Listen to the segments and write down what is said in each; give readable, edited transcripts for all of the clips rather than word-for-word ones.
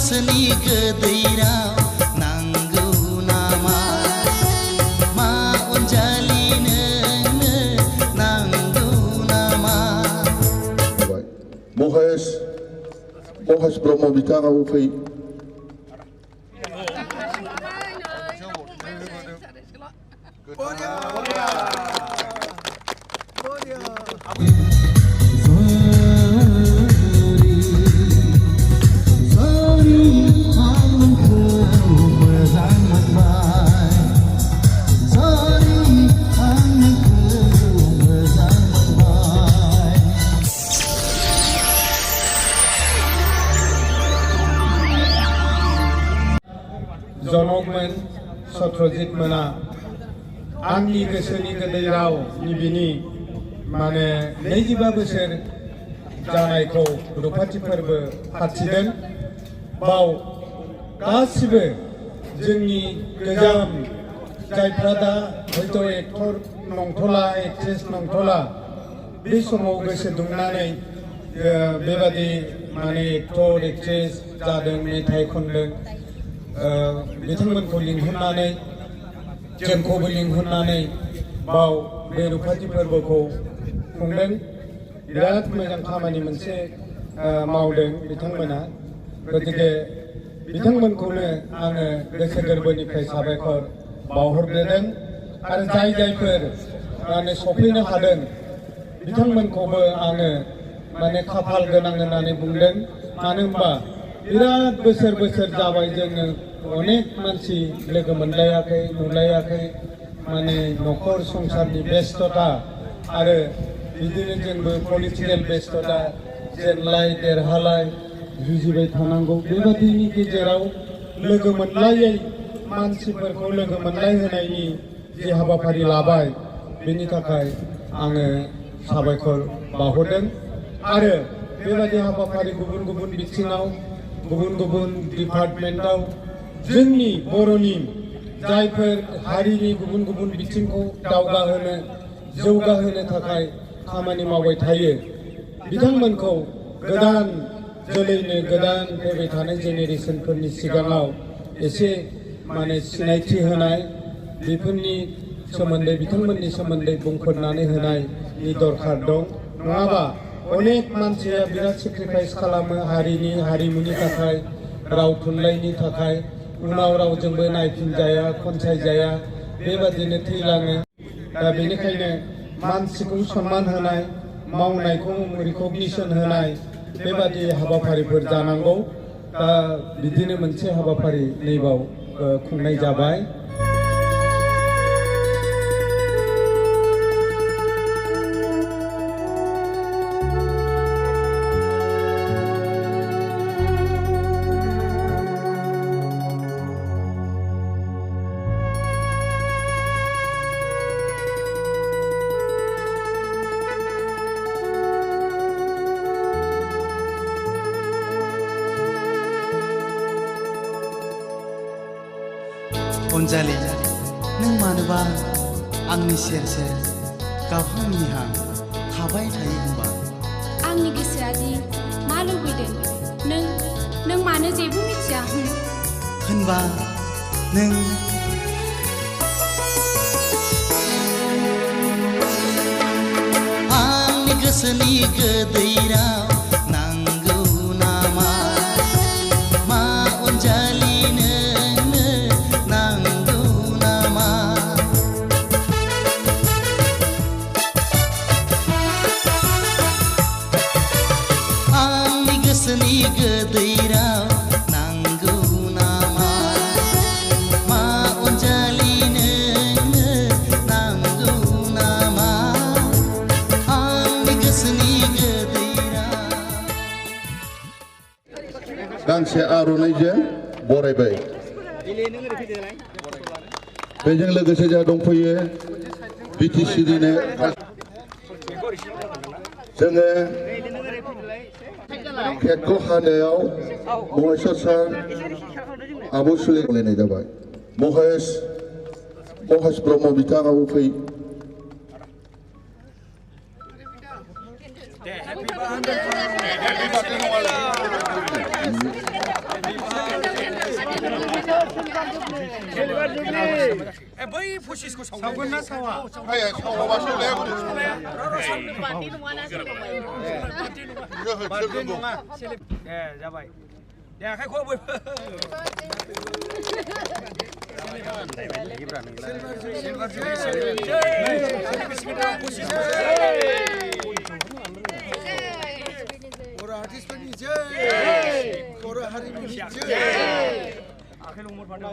गोसोनि गोदै राव नांगौ नामा मा अनजालि नोंनो नांगौ नामा। महेश ब्रह्म बिथाङाबो फै। जनकमोन सत्रजित मोना आंनि गोसोनि गोदै राव निबिनि माने 25 बोसोर जानायखौ रुफाथि फोरबो फाथिदों। बाव गासिबो जोंनि गोजाम जायफ्रा दा हयथ' एक्टर नंथला एक्ट्रेस नंथला बे समाव गोसो दुंनानै बेबादि माने एक्टर एक्ट्रेस जादों मेथाइ खनदों बिथांमोनखौ लिंहरनानै जोंखौबो लिंहरनानै बाव बे रुफाथि फोरबोखौ खुंदों। बिराद मोजां खामानि मोनसे मावदों बिथांमोना। गतिके बिथांमोनखौनो आङो गोसो गोरबोनिफ्राय साबायखर बावहरग्रोदों आरो जायफोर माने सफैनो हादों बिथांमोनखौबो आङो माने खाफाल गोनां होननानै बुंदों। मानो होनबा बिराद बोसोर जाबाय जोङो अनेक मानसि लोगो मोनलायाखै नुलायाखै माने न'खर संसारनि बेस्तता आरो बिदिनो जोंबो पलिटिकेल बेस्तता जेनलाय देरहालाय जुजिबाय थानांगौ। बेबादिनि गेजेराव लोगो मोनलायै मानसिफोरखौ लोगो मोनलाय होनायनि जे हाबाफारि लाबाय बेनि थाखाय आङो साबायखर बावहरदों। आरो बेबादि हाबाफारि गुबुन बिथिङाव गुबुन डिपार्टमेन्टआव जोंनि बर'नि जायफोर हारिनि गुबुन बिथिंखौ दावगाहोनो जौगाहोनो थाखाय खामानि मावबाय थायो बिथांमोनखौ गोदान जोलैनो गोदान फैबाय थानाय जेनेरेसनफोरनि सिगाङाव एसे माने सिनायथि होनाय बेफोरनि सोमोन्दै बिथांमोननि सोमोन्दै बुंफोरनानै होनायनि दरकार दं। नङाबा अनेक मानसिया बिराद सेक्रिफाइस खालामो हारिनि हारिमुनि थाखाय राव थुनलाइनि थाखाय उनाव रावजोंबो नायफिनजाया खनसायजाया बेबादिनो थैलाङो। दा बेनिखायनो मानसिखौ सन्मान होनाय मावनायखौ रिकगनिसन होनाय बेबादि हाबाफारिफोर जानांगौ। दा बिदिनो मोनसे हाबाफारि नैबाव खुंनाय जाबाय। अनजालि नों मानोबा आंनि सेर गावहां मिहां थाबाय थायो होनबा आंनि गोसोआदि मा लुबैदों नों मानो जेबो मिथिया होनबा नों आंनि गोसोनि गोदै राव नांगौ नामा मा अनजालि गोसोनि गोदै राव नांगौ नामा मा अनजालि नोंनो नांगौ नामा आंनि गोसोनि गोदै राव। गांसे आर'नाइजों बरायबाय। बेजों लोगोसे जोंहा दंफैयो बिटिसिनिनो जोङो केकखौ हानायाव महेश्वर सार आब' सुले गलायनाय जाबाय। महेश ब्रह्म बिथाङाबो फै। बै फसिसखौ सावगोन ना सावा सावबा सावलाया पार्टि नङा जाबाय दे आखाइ खौ बयबो बर' आर्टिस्टफोरनि बर' हारिमुनि आखाइ लंमर फानदों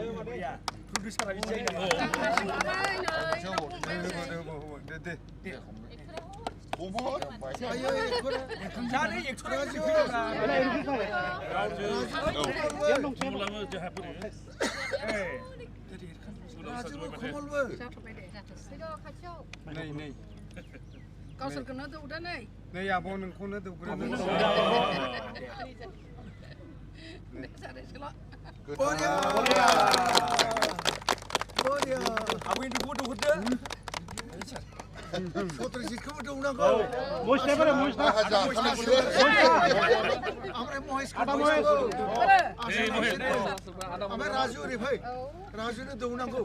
प्रडिउसारा बिदि गावसोरखौनो दौदो नै आब' नोंखौनो दौग्रोनो आबो इन्दुखौबो दौहरदो सत्रजितखौबो दौनांगौ ओमफ्राय महेशखौबो ओमफ्राय राजु ओरै फै राजुनो दौनांगौ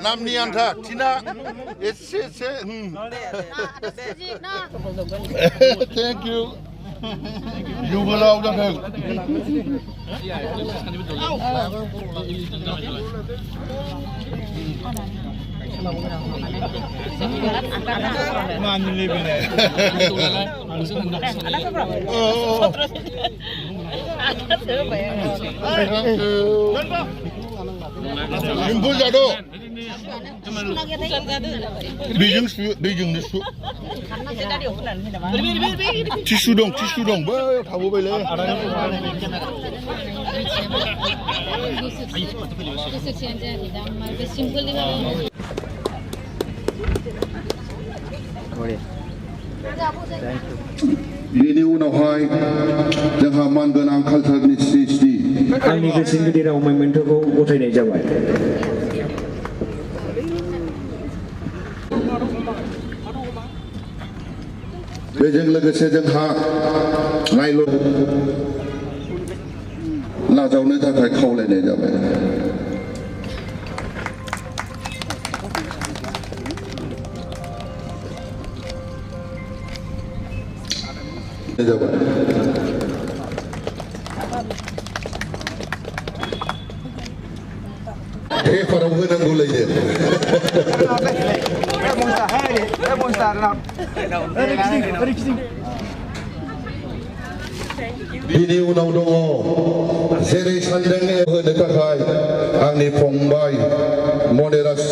namni anta tina esse thank you you will out of Impul jado. Bijung su. Tisu dong, tahu bela. Ini unahay jangan mangenang culture ni sisi. आंनि गोसोनि गेजेराव मोमेन्टखौ गथायनाय जाबाय बेजों लोगोसे जोंहा नायल' नाजावनो थाखाय खावलायनाय जाबाय Para menang gula je. Bini unau dongo, seri sandeng hono takai, angni fongbai, Moneras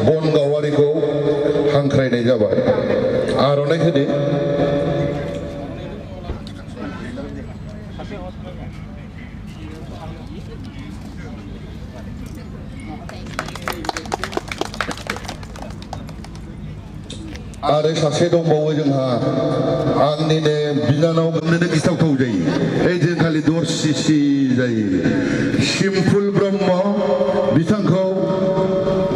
Bon Gawariko, hangkrai jabai. Aronai hede. आरो सासे दंबावो जोंहा आंनिनो बिनानाव मोननो गिथावथाव जायो ओइदिन खालि दरसिसि जायो सिम्पुल ब्रह्म बिथांखौ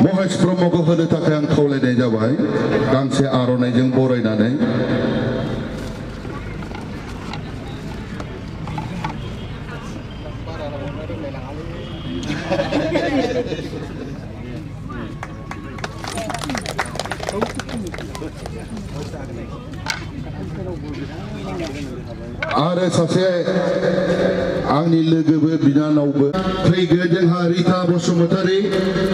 महेश ब्रह्मखौ होनो थाखाय आं खावलायनाय जाबाय गांसे आर'नाइजों बरायनानै आरो सासे आंनि लोगोबो बिनानावबो फैगोन जोंहा रिता बसुमतारी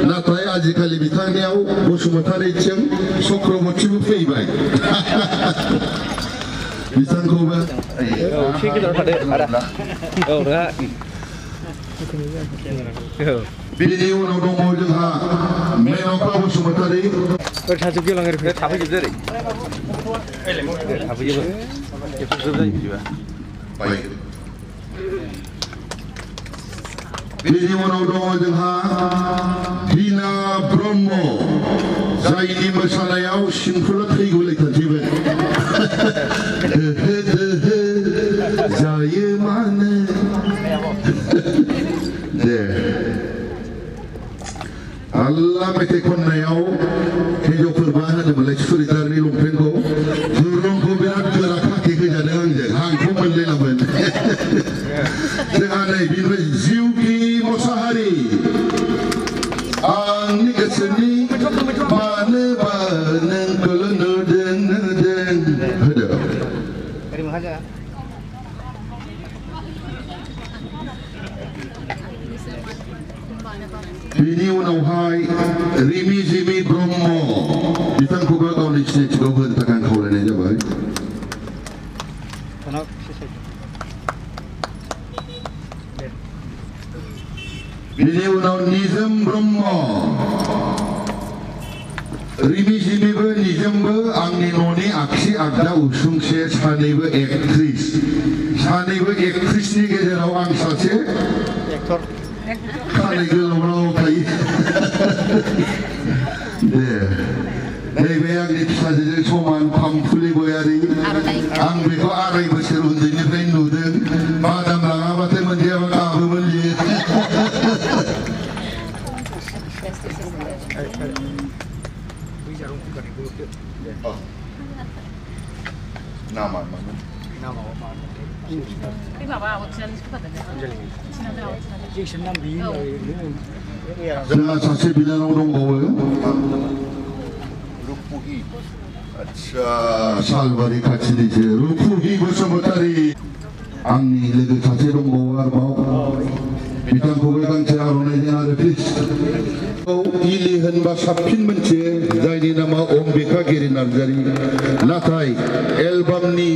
नाथाय आजिखालि बिथांनियाव बसुमतारीजों चक्रवर्तीबो फैबाय बिथांखौबो बिनि उनाव दङ जोंहा मेनका बसुमतारी थाफैजोबदो ओरै थाफैजोबो बायगोन बेनि उनाव दङ जोंहा हिना ब्रह्म जायनि मोसानायाव सिंफोरा थैगुलायखानोसैमोन जायो मानो दे आल्ला मेथाइ खननायाव हिन्जावफोरबा होनोमोनलाय सुरिदारनि लंपेन्टखौ दुरुंखौ बिराद गोरा खाथे होजादों आंजों आंखौ मोनलायलामोन जोंहा नै बिनिफ्राय जिउखि मोसाहारि आंनि गोसोनि मानोबा नोंखौल' नुदों होदो बिनि उनावहाय रिमि जिमि ब्रह्म बिथांखौबो गावनि सिनायथिखौ होनो थाखाय आं खावलायनाय जाबाय बिनि उनाव निजोम ब्रह्म रिमि जिमिबो निजोमबो आंनि न'नि आगसि आगदा उसुंसे सानैबो एक्ट्रिसनि गेजेराव आं सासे खानाय गोलाव थायो दे नैबे आंनि फिसाजोजों समान फामफुलि गयारि आं बेखौ 2.5 बोसोर उन्दैनिफ्राय नुदों बादाम लाङाबाथाय मोनजायाबा गाबोमोन बियो नामा जोंहा सासे बिनानाव दंबावो सालबारि खाथिनिसो रुपुहि बसुमतारी आंनि लोगो सासे दंबावो आरोबाव बिथांखौबो गांसे आर'नाइजों आरो प्लिज इलि होनबा साबसिन मोनथियो जायनि नामा अम्बिका गिरि नार्जारि नाथाय एलबामनि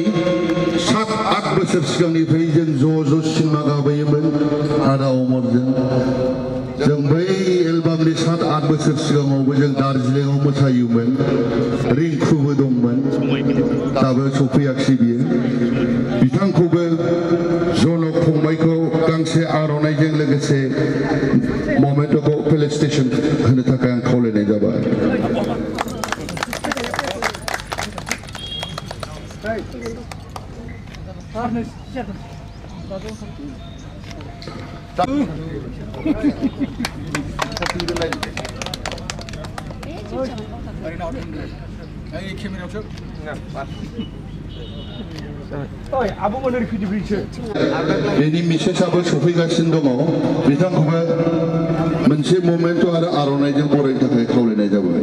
7-8 बोसोर सिगांनिफ्राय जों ज' सिनेमा गाबोयोमोन आदा अमरजों जों बै एलबामनि 7-8 बोसोर सिगाङावबो जों दार्जिलिंआव मोसायोमोन रिंकुबो दंमोन दाबो सफैयाखिसै बियो बिथांखौबो जनक फंबायखौ गांसे आर'नाइजों लोगोसे ममेन्टखौ फेलिसिटेसन होनो थाखाय आं खावलायनाय जाबाय बेनि मिसेसआबो सफैगासिनो दङ बिथांखौबो मोनसे ममेन्ट आरो आर'नाइजों बरायनो थाखाय खावलायनाय जाबाय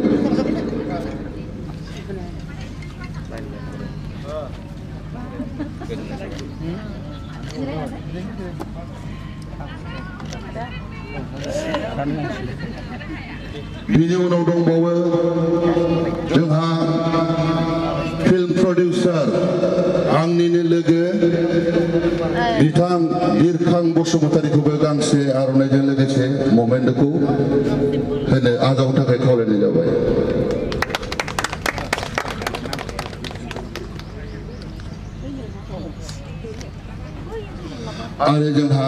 बिनि उनाव दंबावो जोंहा फिल्म प्रडिउसार आंनिनो लोगो बिथां बिरखां बसुमतारीखौबो गांसे आर'नाइजों लोगोसे ममेन्टखौ होनो आजावनो थाखाय खावलायनाय जाबाय आरो जोंहा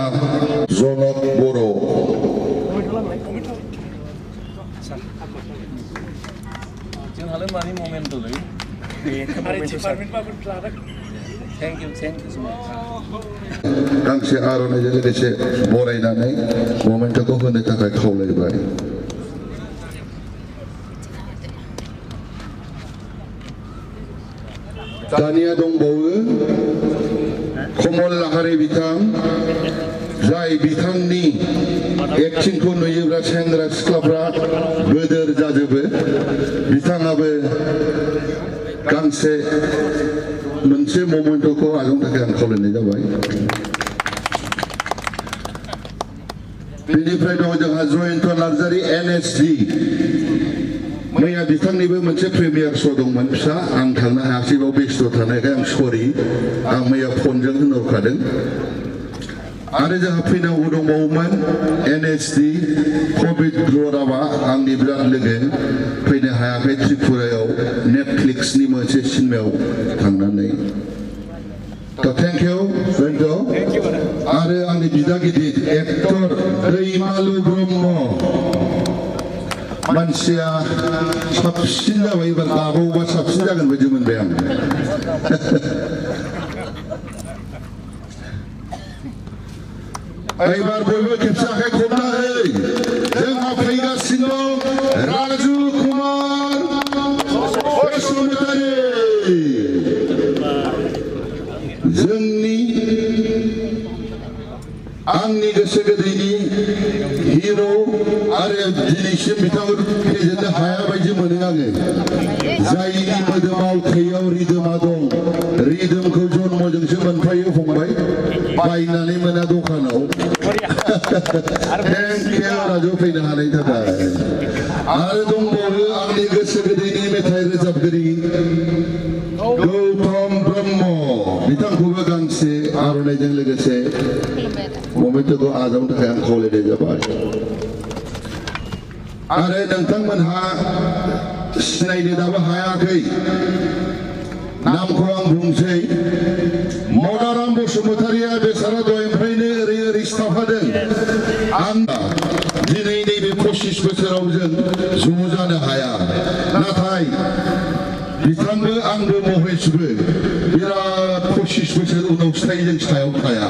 जनक बर' जोंहालाय मानि ममेन्टलै गांसे आर'नाइजों लोगोसे बरायनानै ममेन्टखौ होनो थाखाय खावलायबाय दानिया दंबावो कमल लाहारी बिथां जाय बिथांनि एक्टिंखौ नुयोब्ला सेंग्रा सिख्लाफ्रा गोदोर जाजोबो बिथाङाबो गांसे मोनसे ममेन्टखौ आजावनो थाखाय आं खावलायनाय जाबाय बेनिफ्राय दङ जोंहा जयन्त नार्जारि NSD मैया बिथांनिबो मोनसे प्रिमियार श' दंमोन फिसा आं थांनो हायासै बाव बेस्थ' थानायखाय आं सरि आं मैया फनजों होनहरखादों आरो जोंहा फैनांगौ दंबावोमोन NSD पबित्र रावा आंनि बिराद लोगो फैनो हायाखै त्रिपुरायाव नेटफ्लिक्सनि मोनसे सिनेमायाव थांनानै Thank you, Bento. Ada ang bida gidit aktor दैमालु ब्रह्म मानसिया साबसिन जाबाय एबार गाबावबा साबसिन जागोन बायदि मोनबाय आं एबार बयबो खेबसे आखाइ खबनानै जोंहा फैगासिनो राजु कुमार बसुमतारी जोंनि आंनि गोसो गोदैनि हिर' आरो दिनैसिम बिथांखौ फेजेननो हाया बायदि मोनो आङो जायनि मोदोमाव थैयाव रिदोमा दं रिदोमखौ जन्मजोंसो मोनफायो फंबाय बायनानै मोना दखानाव थेंक इउ राजु फैनो हानायनि थाखाय आरो दंबावो आंनि गोसो गोदैनि मेथाइ रोजाबगिरि गौतम ब्रह्म बिथांखौबो गांसे आर'नाइजों लोगोसे ममेन्टखौ आजावनो थाखाय आं खावलायनाय जाबाय आरो नोंथांमोनहा सिनायनो दाबो हायाखै नामखौ आं बुंसै मदाराम बसुमतारिया बेसारा दहायनिफ्रायनो ओरै ओरै सिथाबखादों आं दिनै नैबे 25 बोसोराव जों ज' जानो हाया नाथाय बिथांबो आंबो महेशबो बिराद 25 बोसोर उनावसो थायो जों सायाव थाया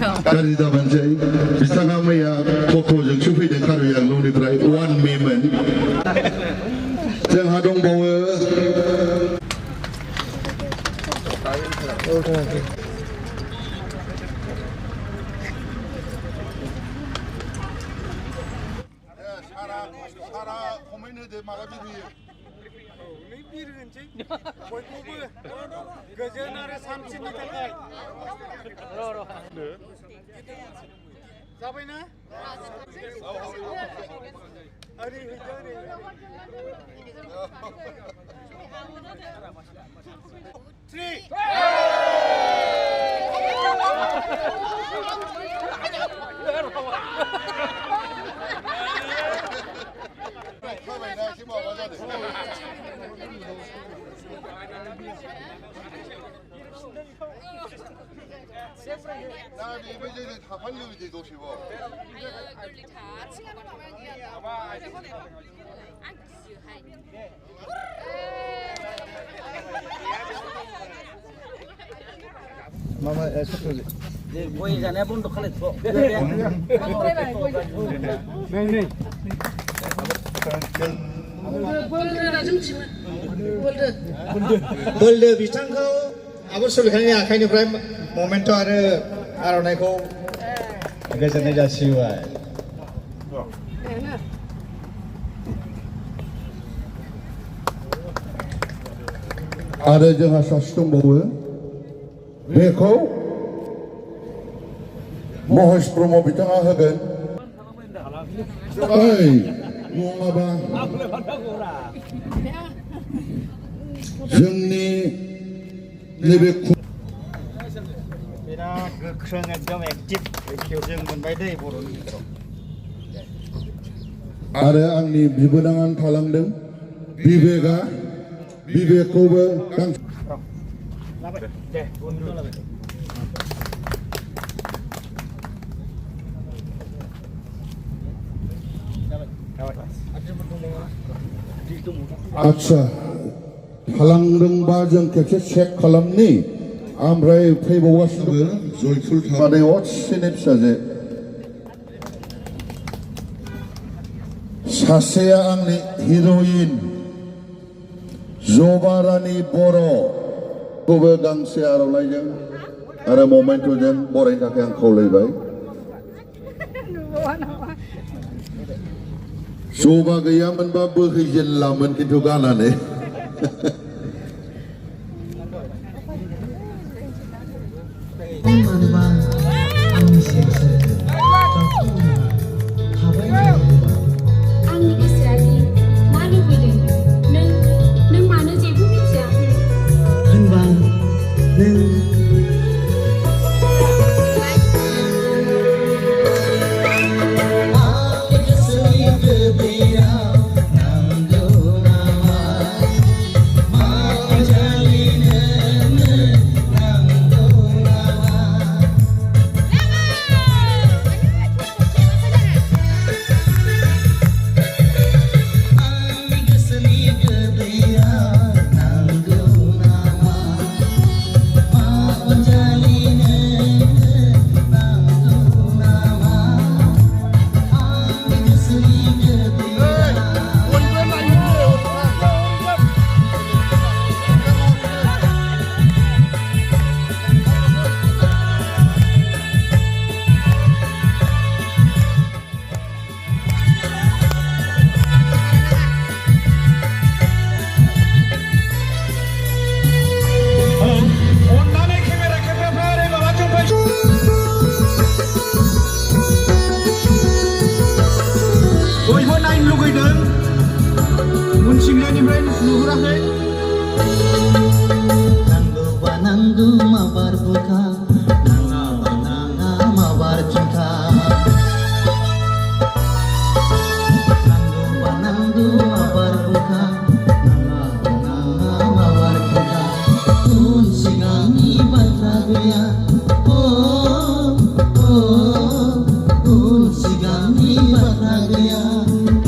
गाज्रि दाबानोसै बिथाङा मैया टट'जोंसो फैदों कार्बि आंलंनिफ्राय 1 मेमोन जोंहा दंबावो सारा कमेन्ट होदो माला बिरहोयो बिर होनसै बयखौबो गोजोन आरो सानसेनि थाखाय जाबायना ओरै हैदो ओरै 나 이번에는 다 팔려야 도시고. मामा गय जानाया बन्द' खालायथ' नै नै बोलदो बिथांखौ आब' सुलेखानि आखाइनिफ्राय ममेन्ट आरो आर'नाइखौ गोजोननाय जासिबाय आरो जोंहा सासे दंबावो बेखौ महेश ब्रह्म बिथाङा होगोन ओइ नङाबा जोंनि नैबे बिराद गोख्रों एकदम एक्टिभ जों मोनबाय दै बर'नि गेजेराव आरो आंनि बिबोनाङानो थालांदों बिबेकखौबो दे बन्द' लाबाय आच्छा थालांदोंबा जों खेबसे चेक खालामनि ओमफ्राय फैबावगासिनो जयफुल थानाय असेनि फिसाजो सासेया आंनि हिर'इन जबा रानि बर'खौबो गांसे आर'नाइजों आरो ममेन्टजों बरायनो थाखाय आं खावलायबाय जबा गैयामोनबा बोहैजेनलामोन खिन्थु गानानै आंनि गोसोआदि मा लुबैदों नों मानो जेबो मिथिया होनबा नों नांगौ नामा मा जालिनो सिंनायनिफ्राय नुहुराखै Nanggu bananggu mabar buka, nanga bananga mabar cinta. Nanggu bananggu mabar buka, nanga bananga mabar cinta. Un sigani batragya, oh oh, un sigani batragya.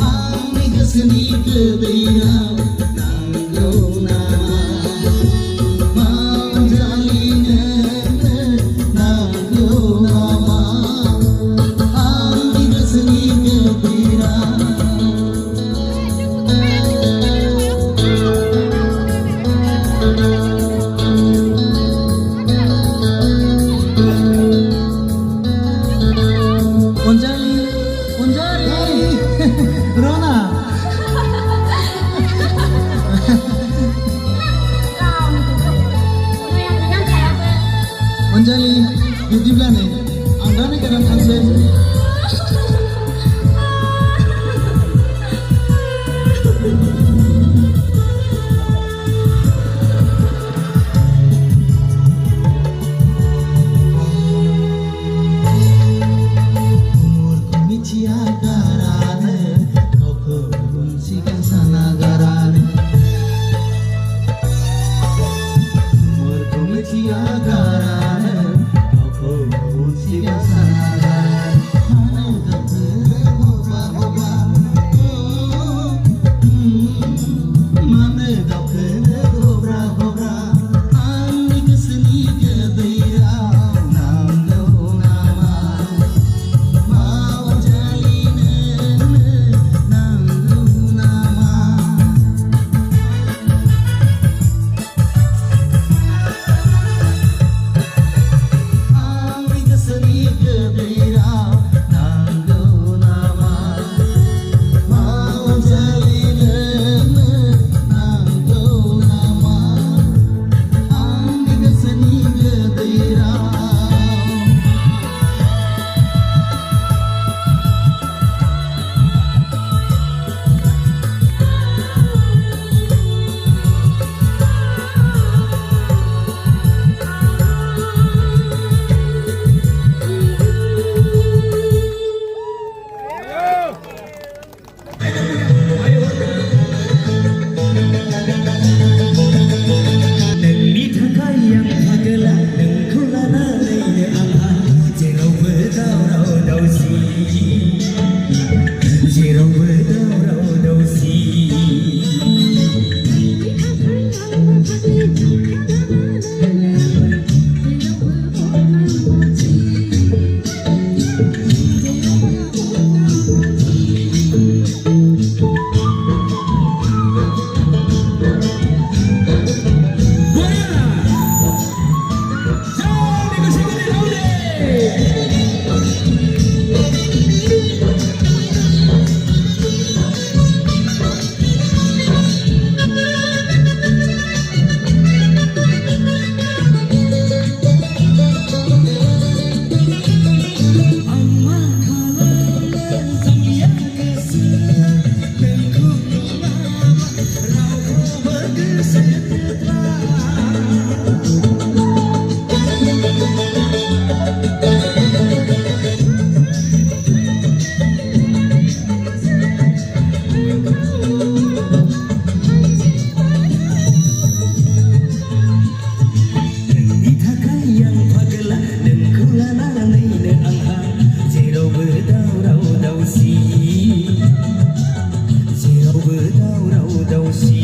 Ani kesini kedaya, nanggu nama. Rona, Anjali, bidiब्ला नै आं दा गोदान थांसै umurku mitia garane kau kunsikan sana garane umurku mitia garane kau kunsikan sana garane mana dapat hoba mana dapat hoba ani kesini kedaya nanggu nama mau jalin nanggu nama ani kesini kedaya nanggu nama mau jalin nanggu nama ani kesini kedaya नोंनि थाखाय आं फागोला नोंखौ लानानैनो आंहा जेरावबो दावराव दावसि जेरावबो दावराव दावसि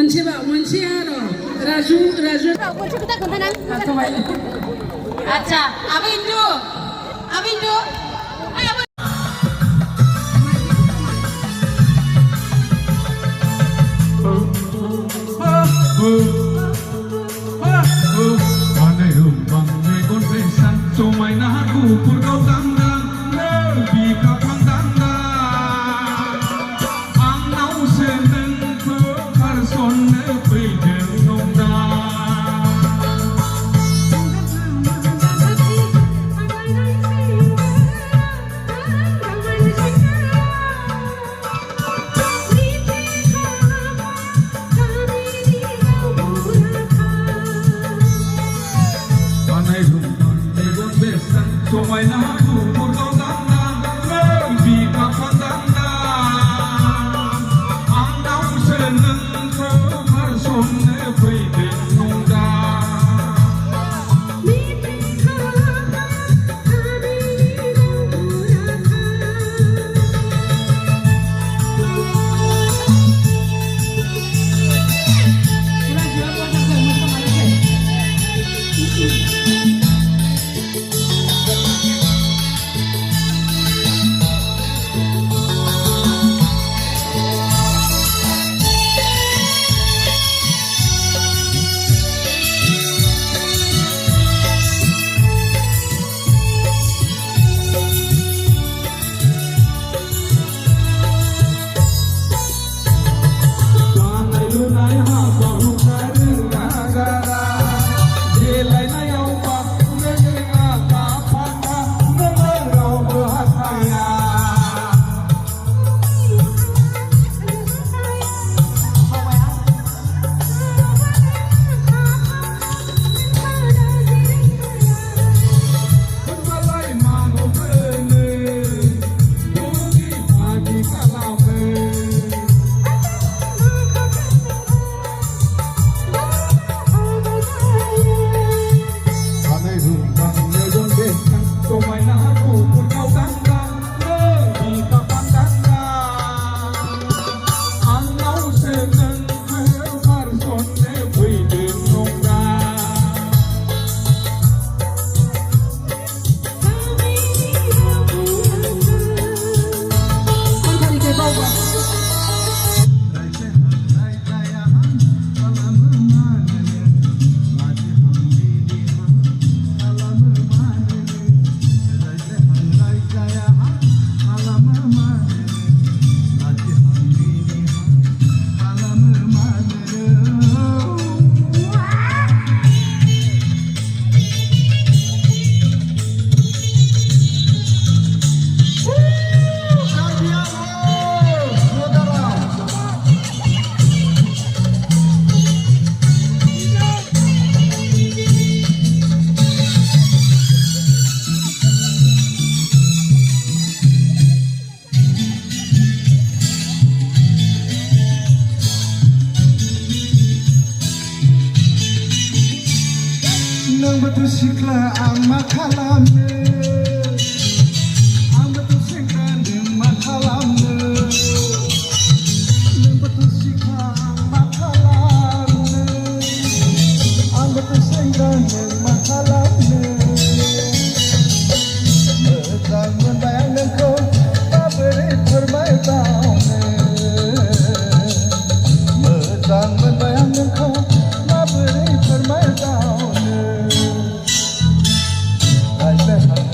मोनसेया र' राजु मोनसे खोथा खोन्थानां थाथ'बाय आच्छा आबै इन्दु Nang betul sikla ang makalamne Ang betul sikla ang makalamne Nang betul sikla ang makalamne Ang betul sikla ang makalamne Medang membayang nengko Paberi terbaik taune Medang membayang nengko Paberi terbaik taune I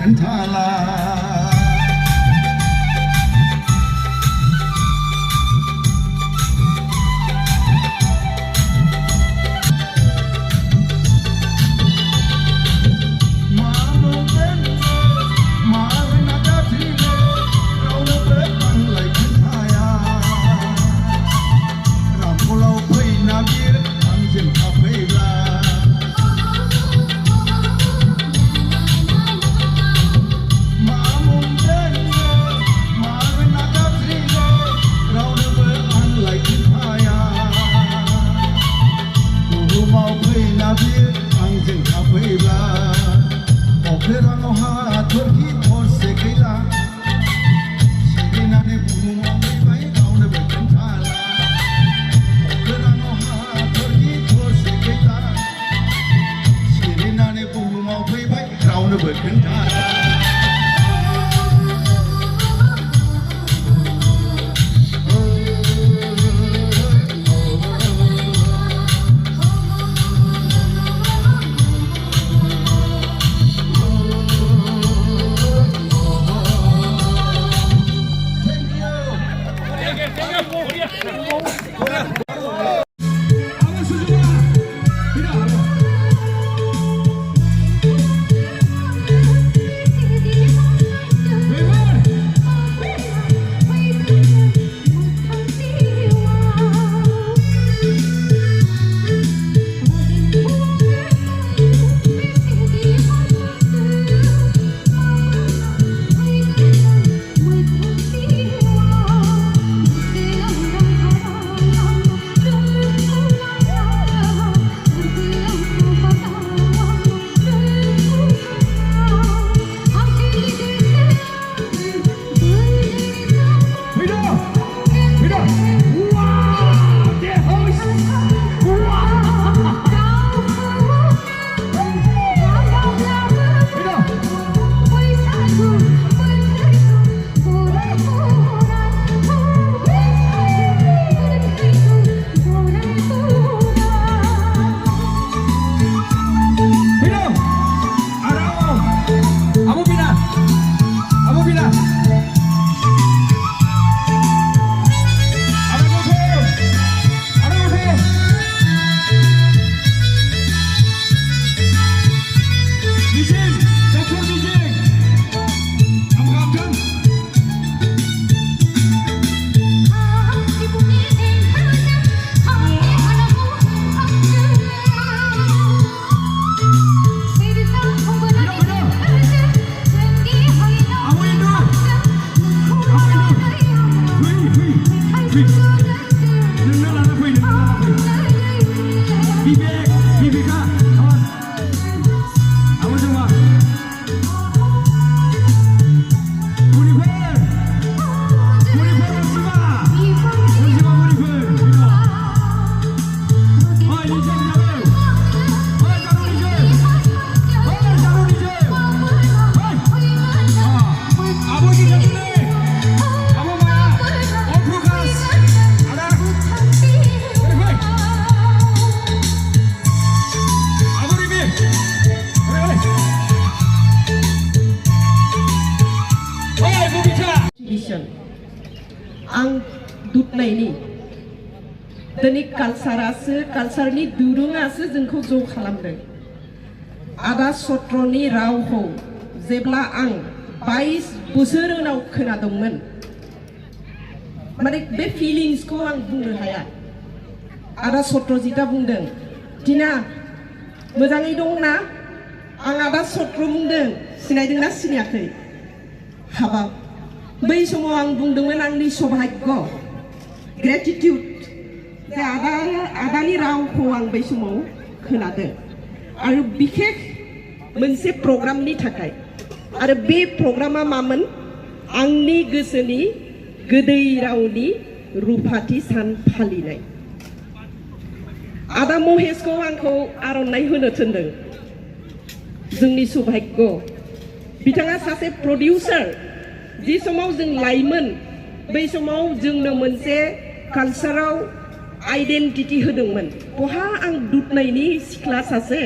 खोन्थाला आं दुधनायनि दिनै कालसारनि दुरुङासो जोंखौ ज' खालामदों आदा सत्रनि रावखौ जेब्ला आं 22 बोसोर उनाव खोनादोंमोन माने बे फिलिंसखौ आं बुंनो हाया आदा सत्रजितआ बुंदों दिना मोजाङै दं ना आं आदा सत्र बुंदों सिनायदोंना सिनायाखै हाबाब बै समाव आं बुंदोंमोन आंनि सौभाग्य ग्रेटिट्युड जे आदानि रावखौ आं बै समाव खोनादों आरो बिखेख मोनसे प्रग्रामनि थाखाय आरो बे प्रग्रामा मामोन आंनि गोसोनि गोदै रावनि रुफाथि सान फालिनाय आदा महेशखौ आंखौ आर'नाइ होनो थिनदों जोंनि सौभाग्य बिथाङा सासे प्रडिउसार जि समाव जों लाइमोन बै समाव जोंनो मोनसे कालचाराव आइडेन्टिटि होदोंमोन बहा आं दुधनायनि सिख्ला सासे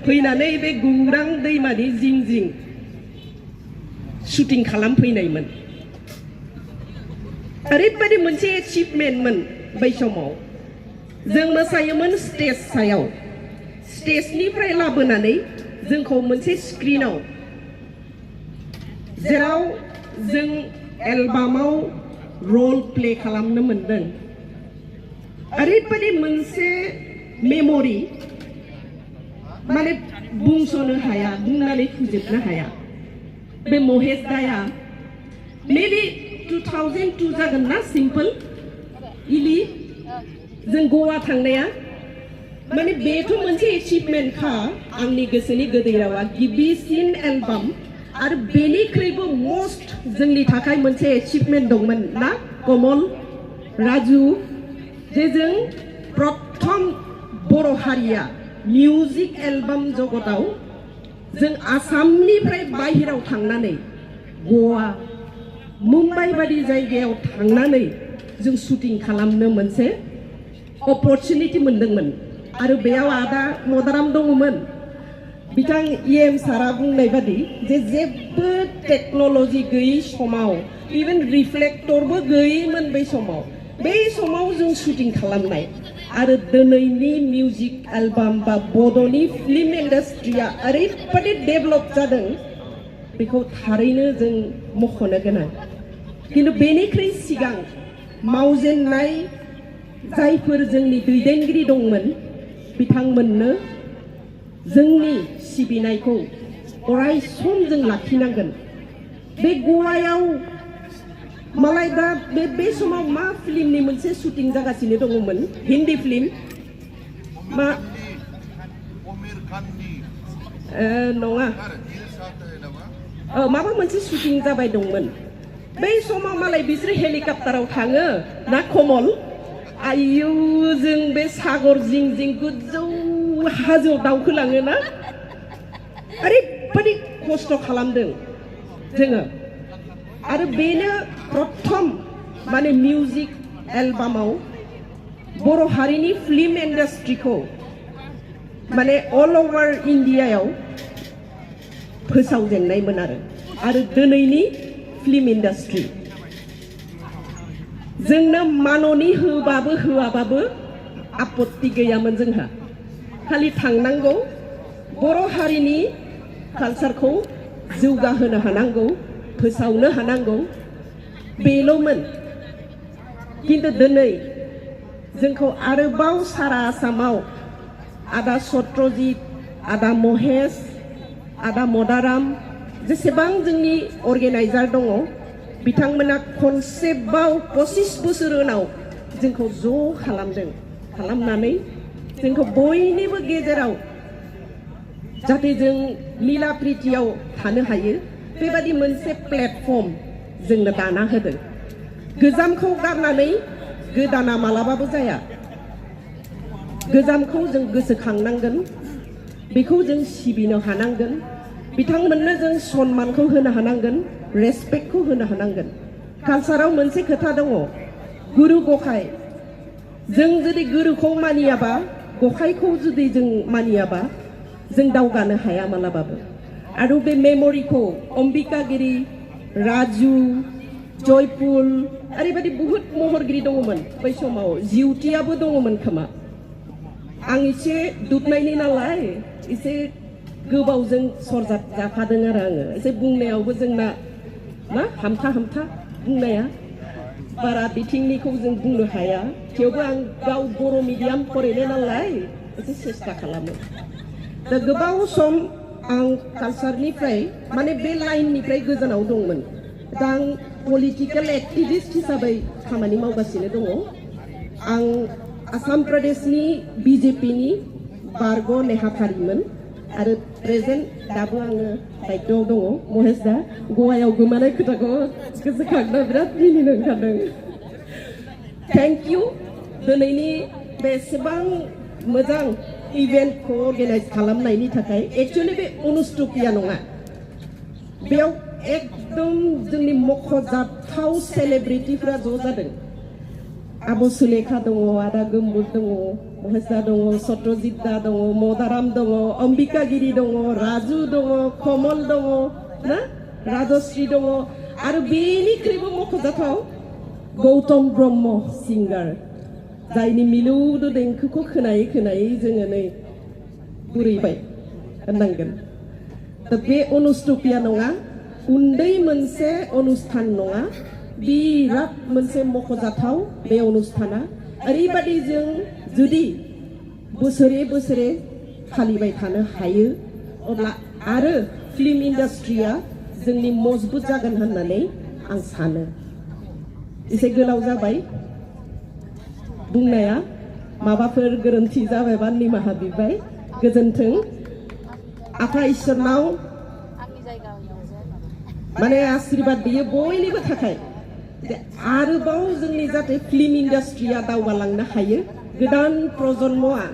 फैनानै बे गौरां दैमानि जिं जिं शुटिं खालामफैनायमोन ओरैबायदि मोनसे एचिभमेन्टमोन बै समाव जों मोसायोमोन स्टेज सायाव स्टेजनिफ्राय लाबोनानै जोंखौ मोनसे स्क्रिनाव जेराव जों एलबामाव रल प्ले खालामनो मोनदों ओरैबायदि मोनसे मेम'रि माने बुंस'नो हाया बुंनानै फोजोबनो हाया बे महेश दाया मेबि 2002 जागोन ना सिम्पल इलि जों गवा थांनाया माने बेथ' मोनसे एचिभमेन्टखा आंनि गोसोनि गोदै रावा गिबिसिन एलबाम आरो बेनिख्रुइबो मस्ट जोंनि थाखाय मोनसे एचिभमेन्ट दंमोन ना कमल राजु जे जों प्रथम बर' हारिया मिउजिक एलबाम जगताव जों आसामनिफ्राय बाहेराव थांनानै गवा मुम्बाइ बायदि जायगायाव थांनानै जों शुटिं खालामनो मोनसे अपरचुनिटि मोनदोंमोन आरो बेयाव आदा मदाराम दङमोन बिथां EM सारा बुंनाय बादि जे जेबो टेक्न'लजि गैयै समाव इभेन रिफ्लेक्टरबो गैयैमोन बै समाव जों शुटिं खालामनाय आरो दिनैनि मिउजिक एलबाम बा बड'नि फिल्म इन्डास्ट्रिया ओरैबायदि डेभेलप जादों बेखौ थारैनो जों मख'नो गोनां खिन्थु बेनिख्रुइ सिगां मावजेननाय जायफोर जोंनि दैदेनगिरि दंमोन बिथांमोननो जोंनि सिबिनायखौ अराय सम जों लाखिनांगोन बे गवायाव मालाय दा बे समाव मा फिल्मनि मोनसे शुटिं जागासिनो दङमोन हिन्दी फिल्म मा नङा माबा मोनसे शुटिं जाबाय दंमोन बै समाव मालाय बिसोर हेलिकप्टाराव थाङो ना कमल आयौ जों बे सागर जिं जिं गोजौ हाजोआव दावखोलाङो ना ओरैबायदि खस्थ' खालामदों जोङो आरो बेनो प्रथम माने मिउजिक एलबामाव बर' हारिनि फिल्म इन्डास्ट्रिखौ माने अल अभार इन्डियायाव फोसावजेननायमोन आरो दिनैनि फिल्म इन्डास्ट्रि जोंनो माननि होबाबो होआबाबो आपत्ति गैयामोन जोंहा खालि थांनांगौ बर' हारिनि कालचारखौ जौगाहोनो हानांगौ फोसावनो हानांगौ बेल'मोन खिन्थु दिनै जोंखौ आरोबाव सारा आसामाव आदा सत्रजित आदा महेश आदा मदाराम जेसेबां जोंनि अर्गेनाइजार दङ बिथांमोना खनसेबाव 25 बोसोर उनाव जोंखौ ज' खालामनानै जोंखौ बयनिबो गेजेराव जाहाथे जों मिला प्रितियाव थानो हायो बेबादि मोनसे प्लेटफर्म जोंनो दाना होदों गोजामखौ गारनानै गोदाना मालाबाबो जाया गोजामखौ जों गोसोखांनांगोन बेखौ जों सिबिनो हानांगोन बिथांमोननो जों सन्मानखौ होनो हानांगोन रेसपेक्टखौ होनो हानांगोन कालचाराव मोनसे खोथा दङ गुरु गखाय जों जुदि गुरुखौ मानियाबा गखायखौ जुदि जों मानियाबा जों दावगानो हाया मालाबाबो आरो बे मेम'रिखौ अम्बिकागिरि राजु जयपुल ओरैबायदि बुहुत महरगिरि दङमोन बै समाव जिउटियाबो दङमोन खोमा आं एसे दुधनायनि नालाय एसे गोबावजों सरजाब जाफादों आरो आङो एसे बुंनायावबो जोंना मा हामथा बुंनाया बारा बिथिंनिखौ जों बुंनो हाया थेवबो आं गाव बर' मिडियाम फरायनाय नालाय एसे सेस्था खालामो दा गोबाव सम आं कालचारनिफ्राय माने बे लाइननिफ्राय गोजानाव दंमोन दा आं पलिटिकेल एक्टिभिस्ट हिसाबै खामानि मावगासिनो दङ आं आसाम प्रदेशनि बिजेपिनि बारग' नेहाथारिमोन आरो प्रेजेन्ट दाबो आङो दायित्वआव दङ महेश दा गवायाव गोमानाय खोथाखौ गोसोखांना बिराद मिनिनो ओंखारदों थेंक इउ दिनैनि बेसेबां मोजां इभेन्टखौ अर्गेनाइज खालामनायनि थाखाय एक्चुअलि बे अनुष्टुपिया नङा बेयाव एकदम जोंनि मख'जाथाव सेलेब्रिटिफोरा ज' जादों आब' सुलेखा दङ आदा गोम्बुर दङ महेश दा दङ सत्रजित दा दङ मदाराम दङ अम्बिकागिरि दङ राजु दङ कमल दङ ना राजश्री दङ आरो बेनिख्रुइबो मख'जाथाव गौतम ब्रह्म सिंगार जायनि मिलौदो देंखोखौ खोनायै खोनायै जोङो नै बुरैबाय होननांगोन दा बे अनुष्टुपिया नङा उन्दै मोनसे अनुष्ठान नङा बिराद मोनसे मख'जाथाव बे अनुष्ठाना ओरैबादि जों जुदि बोसोरे बोसोरे फालिबाय थानो हायो अब्ला आरो फिल्म इन्डास्ट्रिया जोंनि मजबुत जागोन होननानै आं सानो एसे गोलाव जाबाय बुंनाया माबाफोर गोरोन्थि जाबायबा निमाहा बिबाय गोजोन्थों आफा इसोरनाव माने आशीर्बाद बियो बयनिबो थाखाय आरोबाव जोंनि जाहाथे फिल्म इन्डास्ट्रिया दावगालांनो हायो गोदान प्रजन्मआ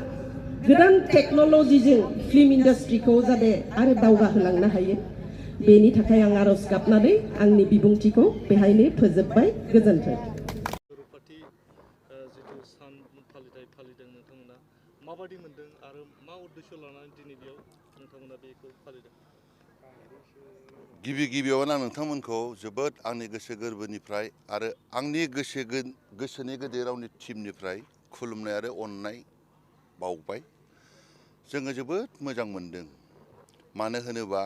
गोदान टेक्न'लजिजों फिल्म इन्डास्ट्रिखौ जाहाथे आरो दावगाहोलांनो हायो बेनि थाखाय आं आरज गाबनानै आंनि बिबुंथिखौ बेहायनो फोजोबबाय गोजोन्थों रुपाथि जिथु सान फालिथाय फालिदों नोंथांमोना माबादि मोनदों आरो मा उद्देश्य लानानै दिनै बेयाव नोंथांमोना बेखौ फालिदों गिबियावनो आं नोंथांमोनखौ जोबोद आंनि गोसो गोरबोनिफ्राय आरो आंनि गोसोनि गोदै रावनि टीमनिफ्राय खुलुमनाय आरो अननाय बावबाय जोङो जोबोद मोजां मोनदों मानो होनोबा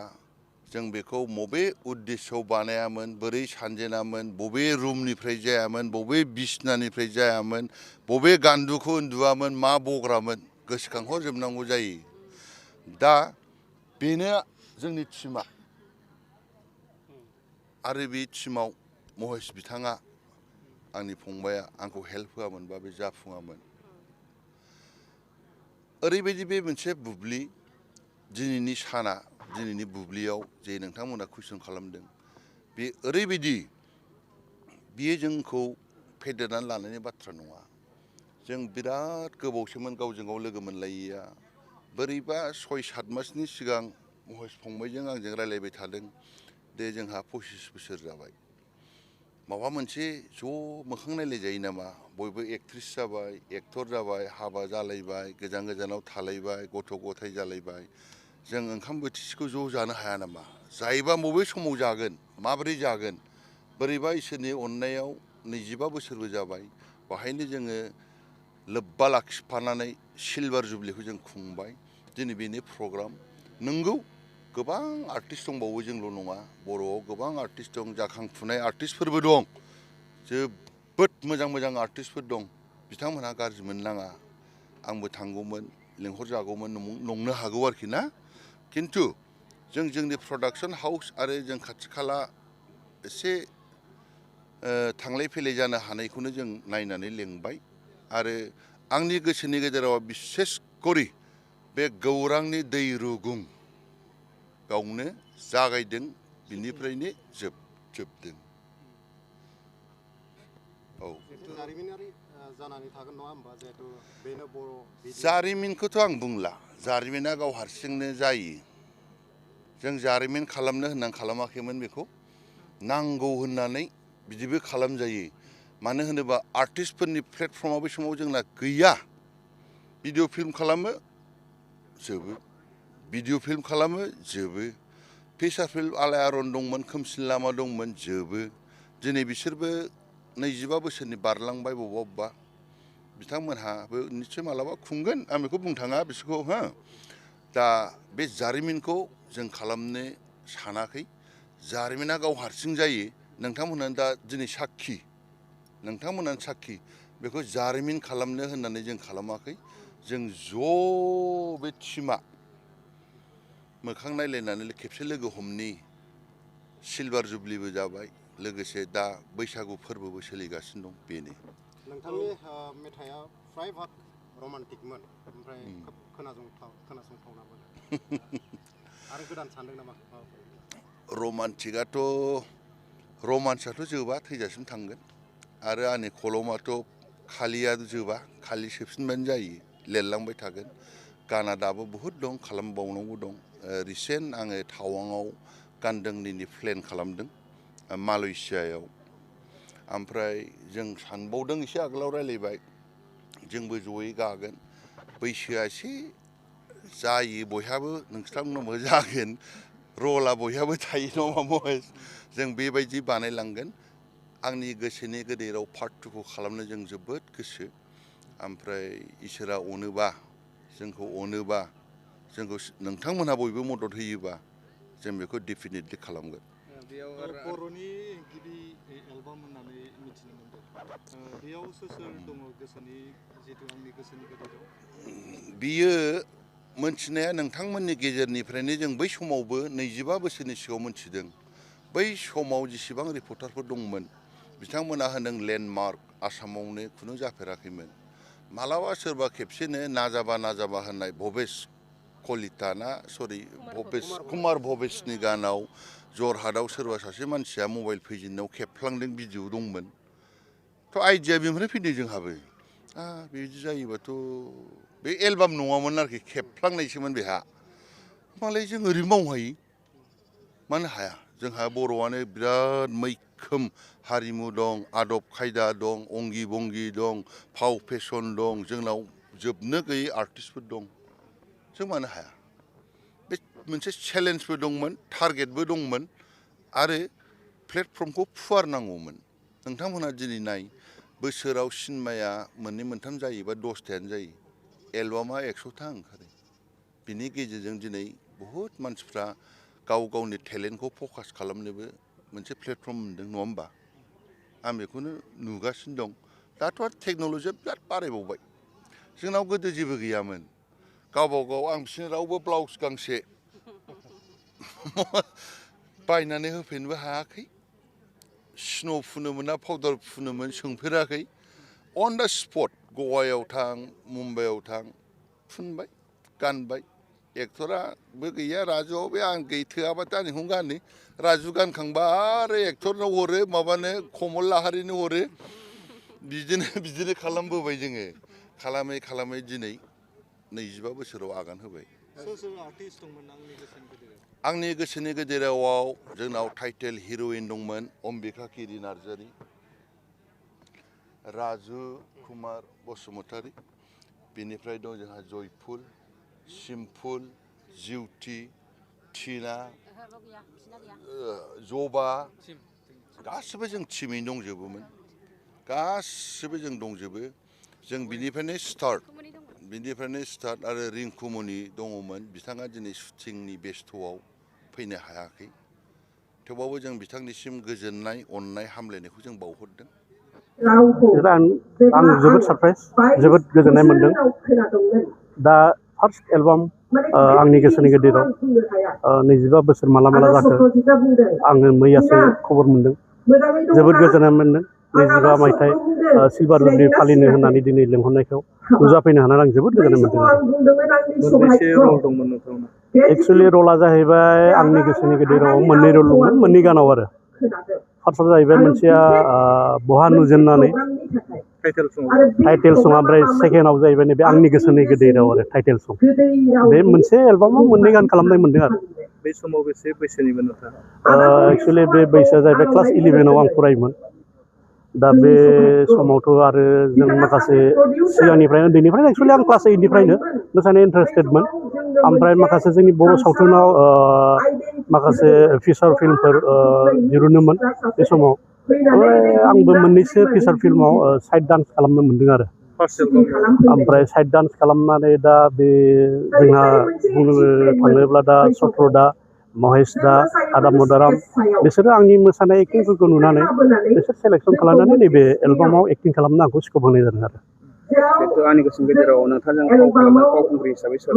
जों बेखौ बबे उद्देश्यआव बानायामोन बोरै सानजेनामोन बबे रुमनिफ्राय जायामोन बबे बिसनानिफ्राय जायामोन बबे गान्दुखौ उन्दुआमोन मा बग्रामोन गोसोखांहरजोबनांगौ जायो दा बेनो जोंनि टीमा आरो बे टीमाव महेश बिथाङा आंनि फंबाया आंखौ हेल्प होआमोनबा बे जाफुङामोन ओरैबायदि बे मोनसे बुब्लि दिनैनि साना दिनैनि बुब्लियाव जे नोंथांमोना कुइसन खालामदों बे ओरैबायदि बियो जोंखौ फेदेरनानै लानायनि बाथ्रा नङा जों बिराद गोबावसोमोन गावजों गाव लोगो मोनलायैया बोरैबा 6-7 मासनि सिगां महेश फंबायजों आंजों रायलायबाय थादों दे जोंहा 25 बोसोर जाबाय माबा मोनसे ज' मोखां नायलाय जायो नामा बयबो एक्ट्रेस जाबाय एक्टर जाबाय हाबा जालायबाय गोजान गोजानाव थालायबाय गथ' गथाय जालायबाय जों ओंखाम बोथिसेखौ ज' जानो हाया नामा जायोबा बबे समाव जागोन माबोरै जागोन बोरैबा इसोरनि अननायाव 25 बोसोरबो जाबाय बाहायनो जोङो लोब्बा लाखिफानानै सिलभार जुबलिखौ जों खुंबाय दिनै बेनि प्रग्राम नंगौ गोबां आर्टिस्ट दंबावो जोंल' नङा बर'आव गोबां आर्टिस्ट दं जाखांफुनाय आर्टिस्टफोरबो दं जोबोद मोजां आर्टिस्टफोर दं बिथांमोनहा गाज्रि मोननाङा आंबो थांगौमोन लेंहरजागौमोन नंनो हागौ आरोखि ना खिन्थु जों जोंनि प्रडाक्सन हाउस आरो जों खाथि खाला एसे थांलाय फैलाय जानो हानायखौनो जों नायनानै लेंबाय आरो आंनि गोसोनि गेजेराव बिसेस करि बे गौरांनि दै रुगुं गावनो जागायदों बिनिफ्रायनो जोबदों औ जारिमिनारि जानानै थागोन नङा होमबा जिहेतु बेनो बर' जारिमिनखौथ' आं बुंला जारिमिना गाव हारसिंनो जायो जों जारिमिन खालामनो होननानै खालामाखैमोन बेखौ नांगौ होननानै बिदिबो खालामजायो मानो होनोबा आर्टिस्टफोरनि प्लेटफर्मआ बे समाव जोंना गैया भिडिअ फिल्म खालामो जोबो भिडिअ फिल्म खालामो जोबो फिसार फिल्म आलायारन दंमोन खोमसिनि लामा दंमोन जोबो दिनै बिसोरबो 25 बोसोरनि बारलांबाय बबेबा बिथांमोनहाबो निश्चय मालाबा खुंगोन आं बेखौ बुंनो थाङा बिसोरखौ हो दा बे जारिमिनखौ जों खालामनो सानाखै जारिमिना गाव हारसिं जायो नोंथांमोनानो दा दिनै साखि नोंथांमोनानो साखि बेखौ जारिमिन खालामनो होननानै जों खालामाखै जों ज' बे टीमा मोखां नायलायनानै खेबसे लोगो हमनि सिलभार जुबलिबो जाबाय लोगोसे दा बैसागु फोरबोबो सोलिगासिनो दं बेनो नोंथांनि मेथाइआ फ्राय भाग रमान्टिकमोन ओमफ्राय खोब खोनासंथावनामोन आरो गोदान सानदों नामा रमान्सआथ' जोबा थैजासिम थांगोन आरो आंनि कलमाथ' खालिया जोबा खालि सोफिनबानो जायो लिरलांबाय थागोन गाना दाबो बहुद दं खालामबावनांगौ दं रिसेन्ट आङो टावाङाव गानदोंनिनि प्लेन खालामदों मालयेसियायाव ओमफ्राय जों सानबावदों एसे आगोलाव रायलायबाय जोंबो जयै गागोन बैसोआ एसे जायो बयहाबो नोंथांमोननावबो जागोन रला बयहाबो थायो नङा महेश जों बेबायदि बानायलांगोन आंनि गोसोनि गेदेराव पार्ट 2 खौ खालामनो जों जोबोद गोसो ओमफ्राय इसोरा अनोबा जोंखौ अनोबा जोंखौ नोंथांमोनहा बयबो मदद होयोबा जों बेखौ डेफिनेटलि खालामगोन बर'नि गिबि एलबाम होननानै मिथिनो मोनदों बेयाव सोर सोर दङ गोसोनि जितु आंनि गोसोनि गेजेराव बियो मोनथिनाया नोंथांमोननि गेजेरनिफ्रायनो जों बै समावबो 25 बोसोरनि सिगाङाव मोनथिदों बै समाव जेसेबां रिपर्टारफोर दंमोन बिथांमोना होनदों लेन्डमार्क आसामावनो खुनु जाफेराखैमोन मालाबा सोरबा खेबसेनो नाजाबा होननाय भबेश कलिता ना सरि कुमार भबेशनि गानाव जरहाटआव सोरबा सासे मानसिया मबाइल फैजेननायाव खेबफ्लांदों भिडिअ दंमोन थ' आइडिया बेनिफ्राय फैदों जोंहाबो बिदि जायोबाथ' बे एलबाम नङामोन आरोखि खेबफ्लांनायसोमोन बेहा मालाय जों ओरैनो मावनो हायो मानो हाया जोंहा बर'आनो बिराद मैखोम हारिमु दं आदब खायदा दं अंगि बंगि दं फाव फेसन दं जोंनाव जोबनो गैयै आर्टिस्टफोर दं जों मानो हाया बे मोनसे चेलेन्जबो दंमोन टारगेटबो दंमोन आरो प्लेटफर्मखौ फुवारनांगौमोन नोंथांमोनहा दिनै नाय बोसोराव सिनेमाया 2-3 जायोबा 10थायानो जायो एलबामा 100था ओंखारो बिनि गेजेरजों दिनै बहुत मानसिफ्रा गाव गावनि टेलेन्टखौ फकास खालामनोबो मोनसे प्लेटफर्म मोनदों नङा होमबा आं बेखौनो नुगासिनो दं दाथ' आरो टेक्न'लजिया बिराद बारायबावबाय जोंनाव गोदो जेबो गैयामोन गावबा गाव आं बिसोरनो रावबो ब्लाउस गांसे बायनानै होफैनोबो हायाखै स्न' फुनोमोन ना पाउडार फुनोमोन सोंफेराखै अन दा स्पट गवायाव थां मुम्बाइआव थां फुनबाय गानबाय एक्टराबो गैया राजुआव बे आं गैथोआबाथ' आं बेखौनो गानो राजु गानखांबा आरो एक्टरनाव हरो माबानो कमल लाहारिनो हरो बिदिनो खालामबोबाय जोङो खालामै दिनै 25 बोसोराव आगान होबाय सोर आर्टिस्ट दंमोन आंनि गोसोनि गेजेराव आंनि गोसोनि गेजेराव जोंनाव टाइटेल हिर'इन दंमोन अम्बिका किरि नार्जारि राजु कुमार बसुमतारी बेनिफ्राय दं जोंहा जयफुल सिम्पुल जिउथि टिना जबा गासिबो जों टिमैनो दंजोबोमोन गासिबो जों दंजोबो जों बिनिफ्रायनो स्टार्ट आरो रिंकुमनि दङमोन बिथाङा दिनै शुटिंनि बेस्थ'आव फैनो हायाखै थेवबाबो जों बिथांनिसिम गोजोननाय अननाय हामलायनायखौ जों बावहरदों आं जोबोद सारप्राइज जोबोद गोजोननाय मोनदों दा फार्स्ट एलबाम आंनि गोसोनि गेजेराव 25 बोसोर माला जाखो आङो मैयासो खबर मोनदों जोबोद गोजोननाय मोनदों 25 मायथाइ सिलभार जुबलि फालिनो होननानै दिनै लेंहरनायखौ नुजाफैनो हानानै आं जोबोद गोजोननाय मोनदों मोनबेसे रल दंमोन नोंथांना एक्सुवेलि रला जाहैबाय आंनि गोसोनि गेजेराव 2 रल दंमोन 2 गानाव आरो फार्स्टआव जाहैबाय मोनसेया बहा नुजेननानै टाइटेल सं ओमफ्राय सेकेन्डआव जाहैबाय नैबे आंनि गोसोनि गेदेराव आरो टाइटेल सं बे मोनसे एलबामाव 2 गान खालामनाय मोनदों आरो बे समाव बेसे बैसोनिमोन नोंथाङा एक्सुवेलि बे बैसोआ जाहैबाय क्लास 11आव आं फरायोमोन दा बे समावथ' आरो जों माखासे सिगांनिफ्रायनो उन्दैनिफ्रायनो एक्सुवेलि आं क्लास 8निफ्रायनो मोसानो इन्टारेस्टेडमोन ओमफ्राय माखासे जोंनि बर' सावथुनाव माखासे फिचार फिल्मफोर दिरुनोमोन बे समाव आंबो मोननैसो फिचार फिल्माव साइड डान्स खालामनो मोनदों आरो ओमफ्राय साइड डान्स खालामनानै दा बे जोंहा बुंनो थाङोब्ला दा सत्रदा महेश दा आदा मदाराम बिसोरो आंनि मोसानाय एक्टिंफोरखौ नुनानै बिसोर सेलेक्सन खालामनानै नैबे एलबामाव एक्टिं खालामनो आंखौ स्कप होनाय जादों आरो जिहेतु आंनि गोसोनि गेजेराव नोंथांजों फाव खालामनाय फावखुंग्रि हिसाबै सोर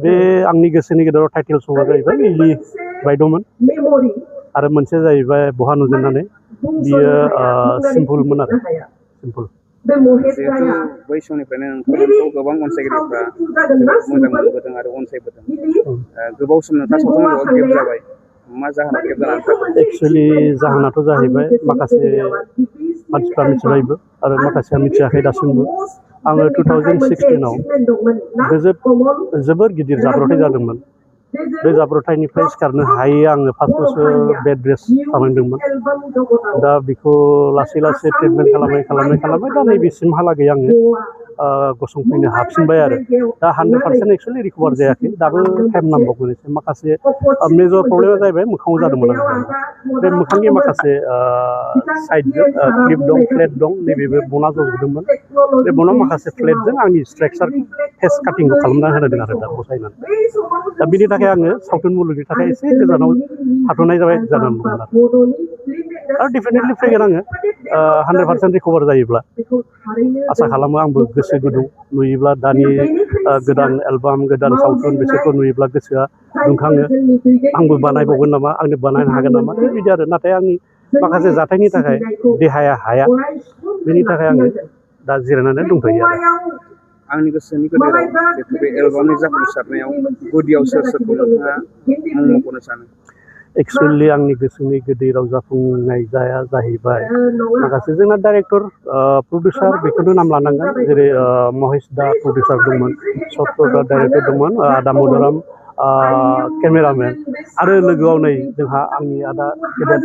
बे आंनि गोसोनि गेजेराव टाइटेल सङा जाहैबाय लिलि बायद'मोन आरो मोनसेया जाहैबाय बहा नुजेननानै बियो सिम्पोलमोन आरो सिम्पोल जिहेतु बै समनिफ्रायनो नोंथांखौ गोबां अनसायगिरिफ्रा मोजां मोनबोदों आरो अनसायबोदों गोबाव सम नोंथाङा सावथुनआव गेप जाबाय मा जाहोनाव गेप जानानै थादों एक्सुवेलि जाहोनाथ' जाहैबाय माखासे मानसिफ्रा मिथिबायबो आरो माखासेया मिथियाखै दासिमबो आङो 2016आव जोबोर गिदिर जाब्रबथाय जादोंमोन बे जाब्रबथायनिफ्राय सिखारनो हायै आङो 5 बोसोर बेड रेस्ट थानांदोंमोन दा बेखौ लासै ट्रिटमेन्ट खालामै दा नैबेसिमहालागै आङो गसंफैनो हाबसिनबाय आरो दा 100% एक्चुअलि रिकभार जायाखै दाबो टाइम नांबावगोन एसे माखासे मेजर प्रब्लेमा जाहैबाय मोखाङाव जादोंमोन आरो बे मोखांनि माखासे साइडजों क्लिप दं फ्लेट दं नैबेबो बना जजोबदोंमोन बे बनाव माखासे फ्लेटजों आंनि स्ट्राक्चार फेस काटिंखौ खालामना होदों आरो दा बसायनानै दा बिनि थाखाय आङो सावथुन मुलुगनि थाखाय एसे गोजानाव थाथ'नाय जाबाय जानानै दंमोन आरो डेफिनेटलि फैगोन आङो 100% रिकभार जायोब्ला आसा खालामो आंबो गोसो गुदुं नुयोब्ला दानि गोदान एलबाम गोदान सावथुन बिसोरखौ नुयोब्ला गोसोआ दुंखाङो आंबो बानायबावगोन नामा आंनो बानायनो हागोन नामा बेबायदि आरो नाथाय आंनि माखासे जाथायनि थाखाय देहाया हाया बेनि थाखाय आङो दा जिरायनानै दंथ'यो आरो आंनि गोसोनि गोदोराव जितु बे एलबामनि जाफुंसारनायाव गुदियाव सोर सोरखौ नोंथाङा मुं मख'नो सानो एक्चुअलि आंनि गोसोनि गोदैराव जाफुंनाय जाहैबाय माखासे जोंना डाइरेक्टर प्रडिउसार बेखौनो नाम लानांगोन जेरै महेश दा प्रडिउसार दंमोन सत्तर दा डाइरेक्टर दंमोन आदा मदराम केमेरामेन आरो लोगोआव नै जोंहा आंनि आदा गेदेर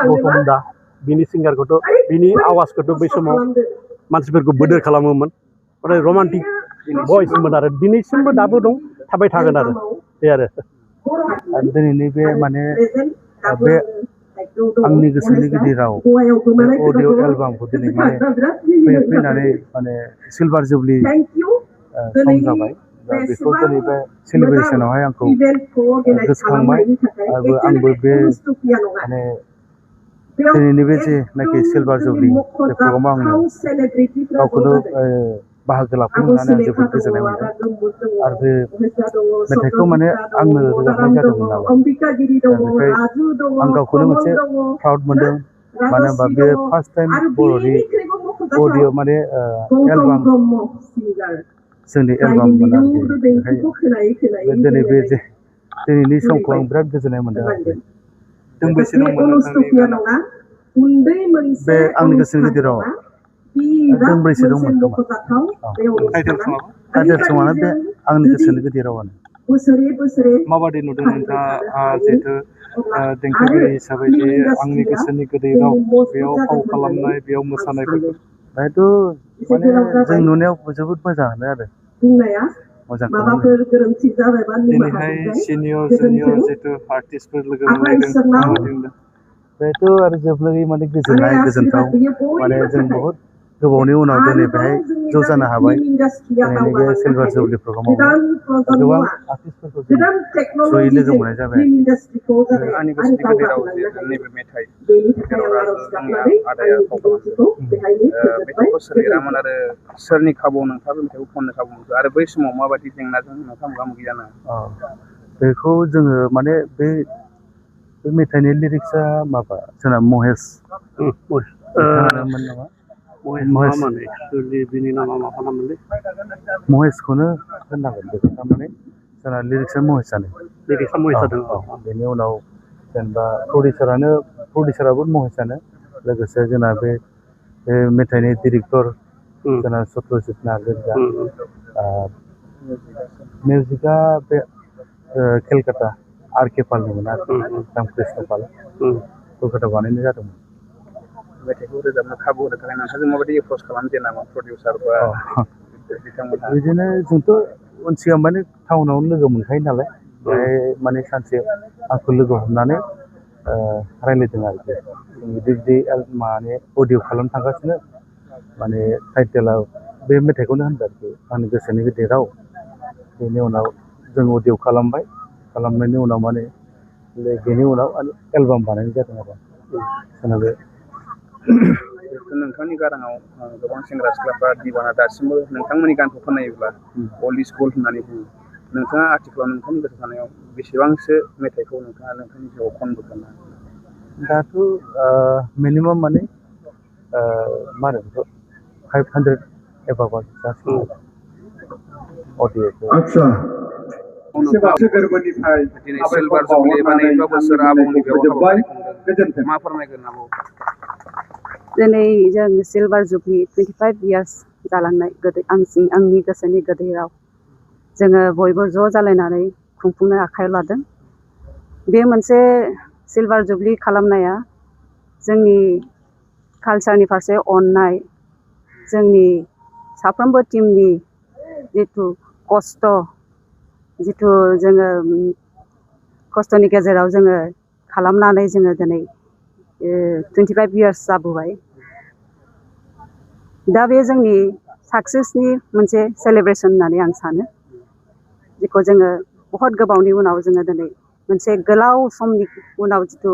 गौतम दा बिनि सिंगारखौथ' बिनि आवाजखौथ' बै समाव मानसिफोरखौ बोदोर खालामोमोन ओमफ्राय रमान्टिक भइसमोन आरो दिनैसिमबो दाबो दं थाबाय थागोन आरो बे आरो दिनैनि बे माने बे आंनि गोसोनि गिदिराव अडिअ एलबामखौ दिनै माने फैनानै माने सिलभार जुबलि सम जाबाय दा बेखौ दिनै बे सेलिब्रेसनावहाय आंखौ गोसोखांबाय आरो आंबो बे माने दिनैनि बे जेनाखि सिलभार जुबलि बे प्रग्रामाव आङो गावखौनो बाहागो लाफैनो मोननानै आं जोबोद गोजोननाय मोनदों आरो बे मेथाइखौ माने आंनो रोजाबनाय जादोंमोन नालाय बेनिफ्राय आं गावखौनो मोनसे प्राउड मोनदों मानो होनबा बे फार्स्ट टाइम बर'नि अडिअ माने एलबाम जोंनि एलबाम मोन आरोखि बेखायनो दिनै बे जे दिनैनि समखौ आं बिराद गोजोननाय मोनदों आरोखि दोंबैसे दंमोन बे आंनि गोसोनि गिदिराव दोंब्रैसो दंमोन टाइटेल सङानो बे आंनि गोसोनि गिदिरावनो माबादि नुदों नोंथाङा जिहेथु देंखोगिरि हिसाबै जे आंनि गोसोनि गोदै राव बेयाव फाव खालामनाय बेयाव मोसानायफोरखौ बेहायथ' माने जों नुनायाव जोबोद मोजाङानो आरो दिनैहाय सिनियर जुनियर जितु आर्टिस्टफोर लोगो मोनलायदों बेथ' आरो जोबलाङै माने गोजोननाय गोजोनथाव माने जों बहुद गोबावनि उनाव दिनै बेहाय ज' जानो हाबाय दिनैनि बे सिलभार जुबलि प्रग्रामाव गोबां आर्टिस्टफोरखौ जों जयै लोगो मोननाय जाबाय आंनि गोसोनि गेजेराव नैबे मेथाइ जेराव जोंना आदाया फाव खालामदों मेथाइखौ सोर लिरामोन आरो सोरनि खाबुआव नोंथाङा मेथाइखौ खननो खाबु मोनखो आरो बै समाव माबायदि जेंनाजों नोंथाङा मोगा मोगि जानो बेखौ जोङो माने बे मेथाइनि लिरिक्सआ माबा जोंना महेश नामा महेशखौनो होननांगोन बेखौ थारमाने जोंना लिरिक्सआ महेशानो बेनि उनाव जेनेबा प्रडिउसाराबो महेशानो लोगोसे जोंना बे मेथाइनि डिरेक्टर जोंना सत्यजित नार्जारिया मिउजिकआ बे केलकाता आर के पालनिमोन आरो रामकृष्ण पाल कलकाता बानायनाय जादोंमोन मेथाइखौ रोजाबनो खाबु होनो थाखाय नोंथांजों माबायदि एप्रच खालामजेनामोन प्रडिउसार बा बिथांमोनहा बिदिनो जोंथ' सिगां माने टाउनावनो लोगो मोनखायो नालाय बेहाय माने सानसे आंखौ लोगो हमनानै रायज्लायदों आरोखि जों बिदि माने अडिअ खालामनो थांगासिनो माने टाइटेला बे मेथाइखौनो होनदों आरोखि आंनि गोसोनि गिदिराव बेनि उनाव जों अडिअ खालामनायनि उनाव माने बेनि उनाव एलबाम बानायनाय जादों आरो जोंना बे नोंथांनि गाराङाव गोबां सेंग्रा सिख्लाफ्रा दिबाना दासिमबो नोंथांमोननि गानखौ खोनायोब्ला अल्ड इज गोल्ड होननानै बुङो नोंथाङा आथिखालाव नोंथांनि गोसो थानायाव बेसेबांसो मेथाइखौ नोंथाङा नोंथांनि जिउआव खनबोगोन दाथ' मिनिमाम माने मा होनो बेखौ 500 एबाब जासिगोन अडिअखौ दिनै सिलभार जुबलि बा 2 बोसोर आबुंनि बेयाव हाबाफारि मा फोरमायगोन आबौ दिनै जों सिलभार जुबलि 25 इयार्स जालांनाय आंनि गोसोनि गोदै राव जोङो बयबो ज' जालायनानै खुंफुंनो आखायाव लादों बे मोनसे सिलभार जुबलि खालामनाया जोंनि कालचारनि फारसे अननाय जोंनि साफ्रोमबो टीमनि जिथु खस्थ' जिथु जोङो खस्थ'नि गेजेराव जोङो खालामनानै जोङो दिनै 25 इयार्स जाबोबाय दा बे जोंनि साक्सेसनि मोनसे सेलेब्रेसन होननानै आं सानो जेखौ जोङो बहुत गोबावनि उनाव जोङो दिनै मोनसे गोलाव समनि उनाव जिथु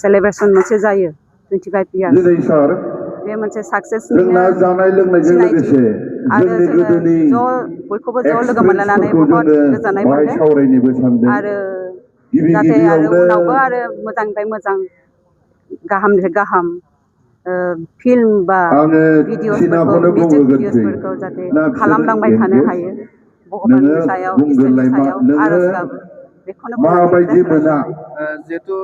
सेलेब्रेसन मोनसे जायो 25 इयार्स बे मोनसे साक्सेसनि सिनायथि आरो जोङो बयखौबो ज' लोगो मोनलायनानै बहुत गोजोननाय मोनदों आरो जाहाथे आरो उनावबो आरो मोजांनिफ्राय मोजां गाहामनिफ्राय गाहाम फिल्म बा भिडिअ'सफोरखौ मिउजिक भिडिअ'सफोरखौ जाहाथे खालामलांबाय थानो हायो भगबाननि सायाव इसोरनि सायाव आर'ज गाबो बेखौनो जिहेतु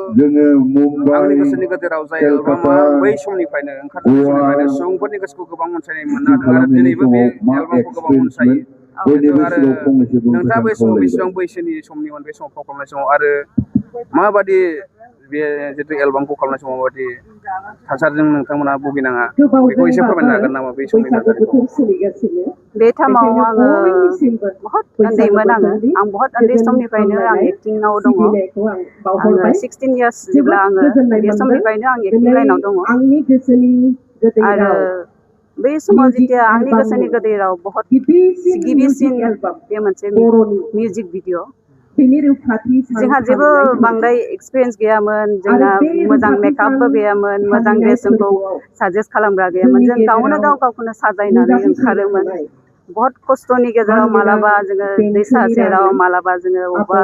आंनि गोसोनि गेजेराव जाय एलबामा बै समनिफ्रायनो ओंखारनाय समनिफ्रायनो सुबुंफोरनि गोसोखौ गोबां अनसायनाय मोननो हादों आरो दिनैबो बे एलबामखौ गोबां अनसायो आरो नोंथाङा बै समाव बेसेबां बैसोनि समनिमोन बे समाव फाव खालामनाय समाव आरो माबादि बे जितु एलबामखौ खालामनाय समाव माबादि थासारिजों नोंथांमोना भुगिनाङा बेखौ एसे फोरमायनो हागोन नामा बै समनि थासारिखौ बे टाइमाव आङो बहुत उन्दैमोन आं बहुत उन्दै समनिफ्रायनो आं एक्टिंआव दङ आङो 16 इयार्स जेब्ला आङो बे समनिफ्रायनो आं एक्टिं लाइनाव दङ आरो बै समाव जेथिया आंनि गोसोनि गोदै राव बहुत गिबिसिन बे मोनसे मिउजिक भिडिअ जोंहा जेबो बांद्राय एक्सपिरियेन्स गैयामोन जोंना मोजां मेकआपबो गैयामोन मोजां ड्रेस जोंखौ साजेस्ट खालामग्रा गैयामोन जों गावनो गावखौनो साजायनानै ओंखारोमोन बहुत खस्थ'नि गेजेराव मालाबा जोङो दैसा सेराव मालाबा जोङो अबेबा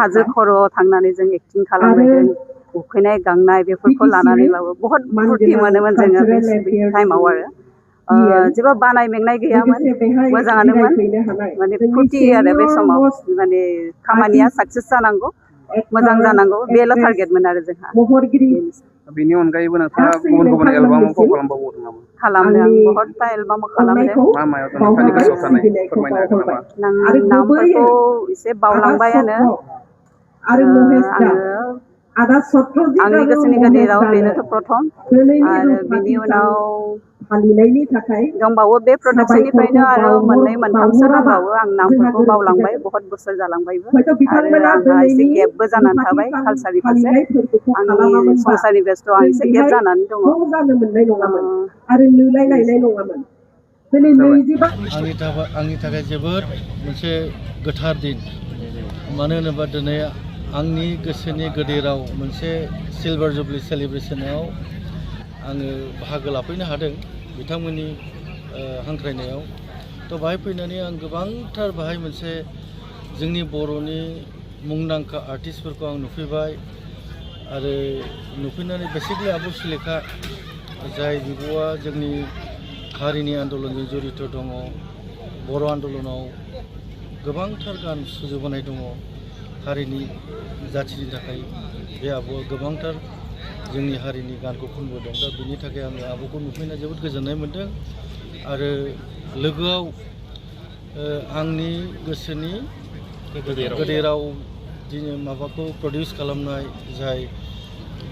हाजो खर'आव थांनानै जों एक्टिं खालामहैदों उखैनाय गांनाय बेफोरखौ लानानैबाबो बहुत फुर्ति मोनोमोन जोङो बे टाइमाव आरो जेबो बानाय मेंनाय गैयामोन मोजाङानोमोन माने फुर्ति आरो बे समाव माने खामानिया साक्सेस जानांगौ मोजां जानांगौ बेल' टारगेटमोन आरो जोंहा बेनि अनगायैबो नोंथाङा गुबुन गुबुन एलबामाव फाव खालामबावदों नामा खालामदों बहुतथा एलबामाव खालामदों मा मायाव नोंथांनि गोसोआव थानाय फोरमायनो हागोन नामा नामफोरखौ एसे बावलांबायानो आंनि गोसोनि गेजेराव बेनोथ' प्रथम आरो बेनि उनाव दंबावो बे प्रडाक्शननिफ्रायनो आरो मोननै मोनथामसो दंबावो आं नामफोरखौ बावलांबाय बहुत बोसोर जालांबायबो आरो आंहा एसे गेपबो जानानै थाबाय कालसारनि फारसे आंनि संसारनि बेस्थ' आं एसे गेप जानानै दङ आंनि थाखाय जोबोद मोनसे गोथार दिन मानो होनोबा दिनै आंनि गोसोनि गोदै राव मोनसे सिलभार जुबलि सेलिब्रेसनाव आङो बाहागो लाफैनो हादों बिथांमोननि हांख्रायनायाव थ' बाहाय फैनानै आं गोबांथार बाहाय मोनसे जोंनि बर'नि मुंदांखा आर्टिस्टफोरखौ आं नुफैबाय आरो नुफैनानै बेसिकलि आब' सुलेखा जाय बिब'आ जोंनि हारिनि आन्दलनजों जड़ित दङ बर' आन्दलनाव गोबांथार गान सुजुबोनाय दङ हारिनि जाथिनि थाखाय बे आब'आ गोबांथार जोंनि हारिनि गानखौ खनबोदों दा बिनि थाखाय आङो आब'खौ नुफैना जोबोद गोजोननाय मोन्दों आरो लोगोआव आंनि गोसोनि गोदै राव दिनै माबाखौ प्रडिउस खालामनाय जाय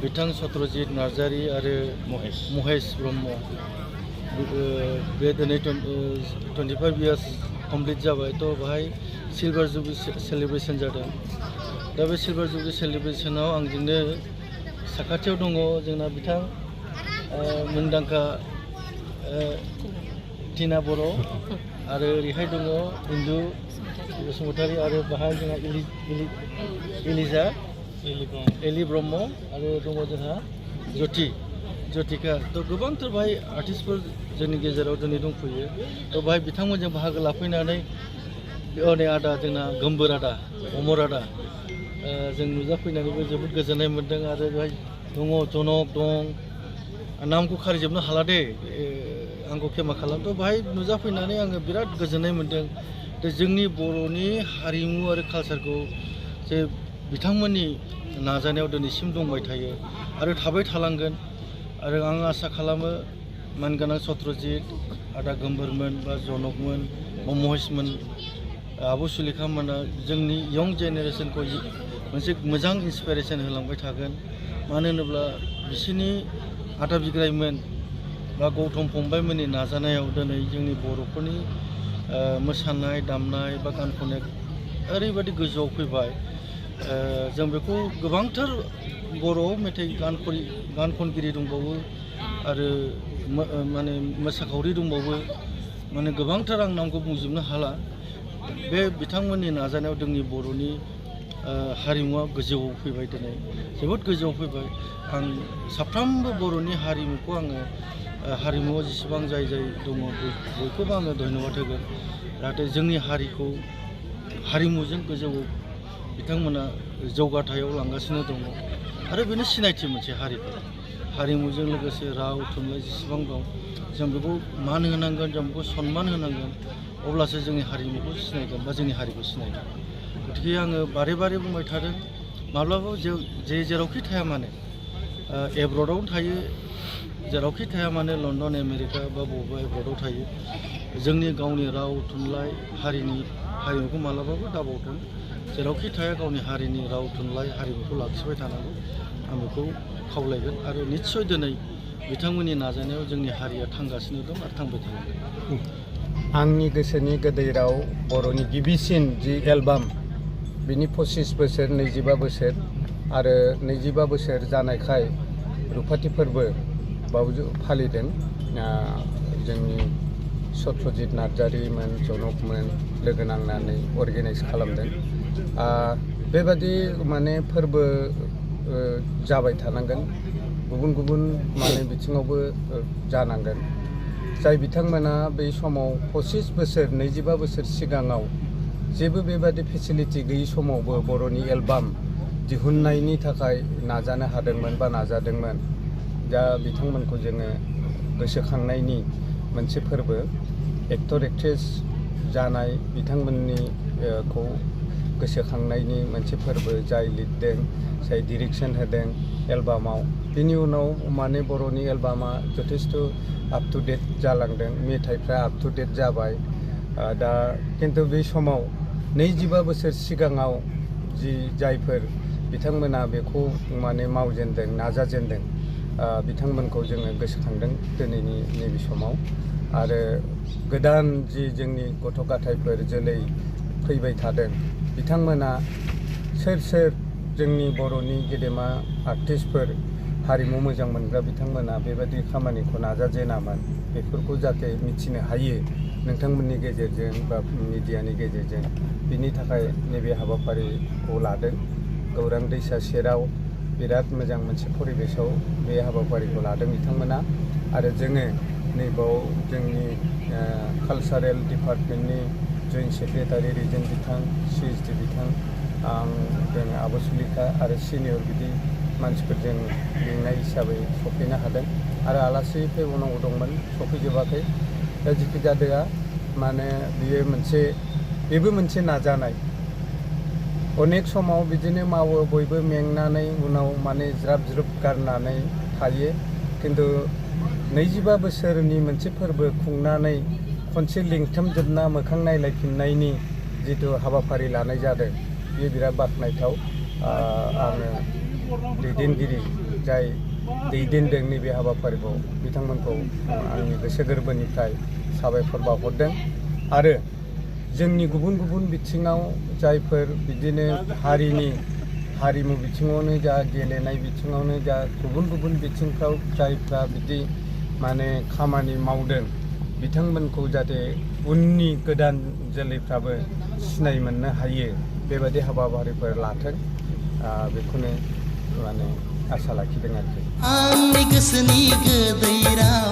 बिथां सत्रजित नार्जारि आरो महेश ब्रह्म बे दिनै 25 इयार्स कमप्लिट जाबाय थ' बाहाय सिलभार जुबलि सेलिब्रेसन जादों दा बे सिलभार जुबलि सेलिब्रेसनाव आंजोंनो साखाथियाव दङ जोंना बिथां मुंदांखा टिना बर' आरो ओरैहाय दङ इन्दु बसुमतारी आरो बाहाय जोंहा इलिजा एलि ब्रह्म आरो दङ जोंहा जतिका थ' गोबांथार बाहाय आर्टिस्टफोर जोंनि गेजेराव दिनै दंफैयो थ' बाहाय बिथांमोनजों बाहागो लाफैनानै नै आदा जोंना गोमबोर आदा अमर आदा जों नुजाफैनानैबो जोबोद गोजोननाय मोन्दों आरो बेहाय दङ जनक दं नामखौ खारिजोबनो हाला दे आंखौ खेमा खालामथ' बाहाय नुजाफैनानै आङो बिराद गोजोननाय मोन्दों जोंनि बर'नि हारिमु आरो कालसारखौ जे बिथांमोननि नाजानायाव दिनैसिम दंबाय थायो आरो थाबाय थालांगोन आरो आं आसा खालामो मानगोनां सत्रजित आदा गोमबोरमोन बा जनकमोन बा महेशमोन आब' सुलेखामोना जोंनि यं जेनेरेसनखौ मोनसे मोजां इन्सपिरेसन होलांबाय थागोन मानो होनोब्ला बिसोरनि आदा बिग्रायमोन बा गौतम फंबायमोननि नाजानायाव दिनै जोंनि बर'फोरनि मोसानाय दामनाय बा गान खननाय ओरैबायदि गोजौआव फैबाय जों बेखौ गोबांथार बर'आव मेथाइ गान खनगिरि दंबावो आरो माने मोसाखावरि दंबावो माने गोबांथार आं नामखौ बुंजोबनो हाला बे बिथांमोननि नाजानायाव जोंनि बर'नि हारिमुवा गोजौआव फैबाय दिनै जोबोद गोजौआव फैबाय आं साफ्रोमबो बर'नि हारिमुखौ आङो हारिमुआव जेसेबां जाय दङ बयखौबो आङो धन्यबाद होगोन जाहाथे जोंनि हारिखौ हारिमुजों गोजौआव बिथांमोना जौगाथायाव लांगासिनो दङ आरो बेनो सिनायथि मोनसे हारिमुजों लोगोसे राव थुनलाइ जेसेबां दं जों बेखौ मान होनांगोन जों बेखौ सनमान होनांगोन अब्लासो जोंनि हारिमुखौ सिनायगोन बा जोंनि हारिखौ सिनायगोन गतिके आङो बारे बारे बुंबाय थादों माब्लाबा जेरावखि थाया माने एब्रडावनो थायो जेरावखि थाया माने लण्डन आमेरिका बा बबेबा एब्रडाव थायो जोंनि गावनि राव थुनलाइ हारिमुखौ मालाबाबो दाबावथों जेरावखि थाया गावनि हारिनि राव थुनलाइ हारिमुखौ लाखिबाय थानांगौ आं बेखौ खावलायगोन आरो निस्सय दिनै बिथांमोननि नाजानायाव जोंनि हारिया थांगासिनो दं आरो थांबाय थागोन आंनि गोसोनि गोदै राव बर'नि गिबिसिन जि एलबाम बिनि 25 बोसोर 25 बोसोर आरो 25 बोसोर जानायखाय रुफाथि फोरबो बावजो फालिदों जोंनि सत्यजित नार्जारिमोन जनकमोन लोगो नांनानै अर्गेनाइज खालामदों बेबादि माने फोरबो जाबाय थानांगोन गुबुन गुबुन माने बिथिङावबो जानांगोन जाय बिथांमोना बे समाव 25 बोसोर 25 बोसोर सिगाङाव जेबो बेबादि फेसिलिटि गैयै समावबो बर'नि एलबाम दिहुननायनि थाखाय नाजानो हादोंमोन बा नाजादोंमोन दा बिथांमोनखौ जोङो गोसोखांनायनि मोनसे फोरबो एक्टर एक्ट्रेस जानाय बिथांमोननि खौ गोसोखांनायनि मोनसे फोरबो जाय लिरदों जाय डिरेक्सन होदों एलबामाव बिनि उनाव माने बर'नि एलबामा जथेस्थ आप टु डेट जालांदों मेथाइफ्रा आप टु डेट जाबाय दा किन्तु बे समाव 25 बोसोर सिगाङाव जि जायफोर बिथांमोना बेखौ माने मावजेनदों नाजाजेनदों बिथांमोनखौ जोङो गोसोखांदों दिनैनि नैबे समाव आरो गोदान जि जोंनि गथ' गथायफोर जोलै फैबाय थादों बिथांमोना सोर जोंनि बर'नि गेदेमा आर्टिस्टफोर हारिमु मोजां मोनग्रा बिथांमोना बेबायदि खामानिखौ नाजाजेनामोन बेफोरखौ जाहाथे मिथिनो हायो नोंथांमोननि गेजेरजों बा मिडियानि गेजेरजों बिनि थाखाय नैबे हाबाफारिखौ लादों गौरां दैसा सेराव बिराद मोजां मोनसे परिबेसाव बे हाबाफारिखौ लादों बिथांमोना आरो जोङो नैबाव जोंनि कालचारेल डिपार्टमेन्टनि जइन्ट सेक्रेटारि रिजेन बिथां CSD बिथां आं जों आब' सुलिखा आरो सिनियर बिदि मानसिफोरजों लिंनाय हिसाबै सफैनो हादों आरो आलासि फैबावनांगौ दंमोन सफैजोबाखै दा जिखि जादोआ माने बेबो मोनसे नाजानाय अनेक समाव बिदिनो मावो बयबो मेंनानै उनाव माने ज्राब गारनानै थायो किन्तु 25 बोसोरनि मोनसे फोरबो खुंनानै खनसे लिंथुमजोबना मोखां नायलायफिननायनि जिथु हाबाफारि लानाय जादों बेयो बिराद बाख्नायथाव आङो दैदेनगिरि जाय दैदेनदों नैबे हाबाफारिखौ बिथांमोनखौ आंनि गोसो गोरबोनिफ्राय साबायखर बावहरदों आरो जोंनि गुबुन गुबुन बिथिङाव जायफोर बिदिनो हारिमु बिथिङावनो जा गेलेनाय बिथिङावनो जा गुबुन गुबुन बिथिंफ्राव जायफ्रा बिदि माने खामानि मावदों बिथांमोनखौ जाहाथे उननि गोदान जोलैफ्राबो सिनाय मोननो हायो बेबायदि हाबाफारिफोर लाथों बेखौनो माने आसा लाखिदों आरोखि आंनि गोसोनि गोदै राव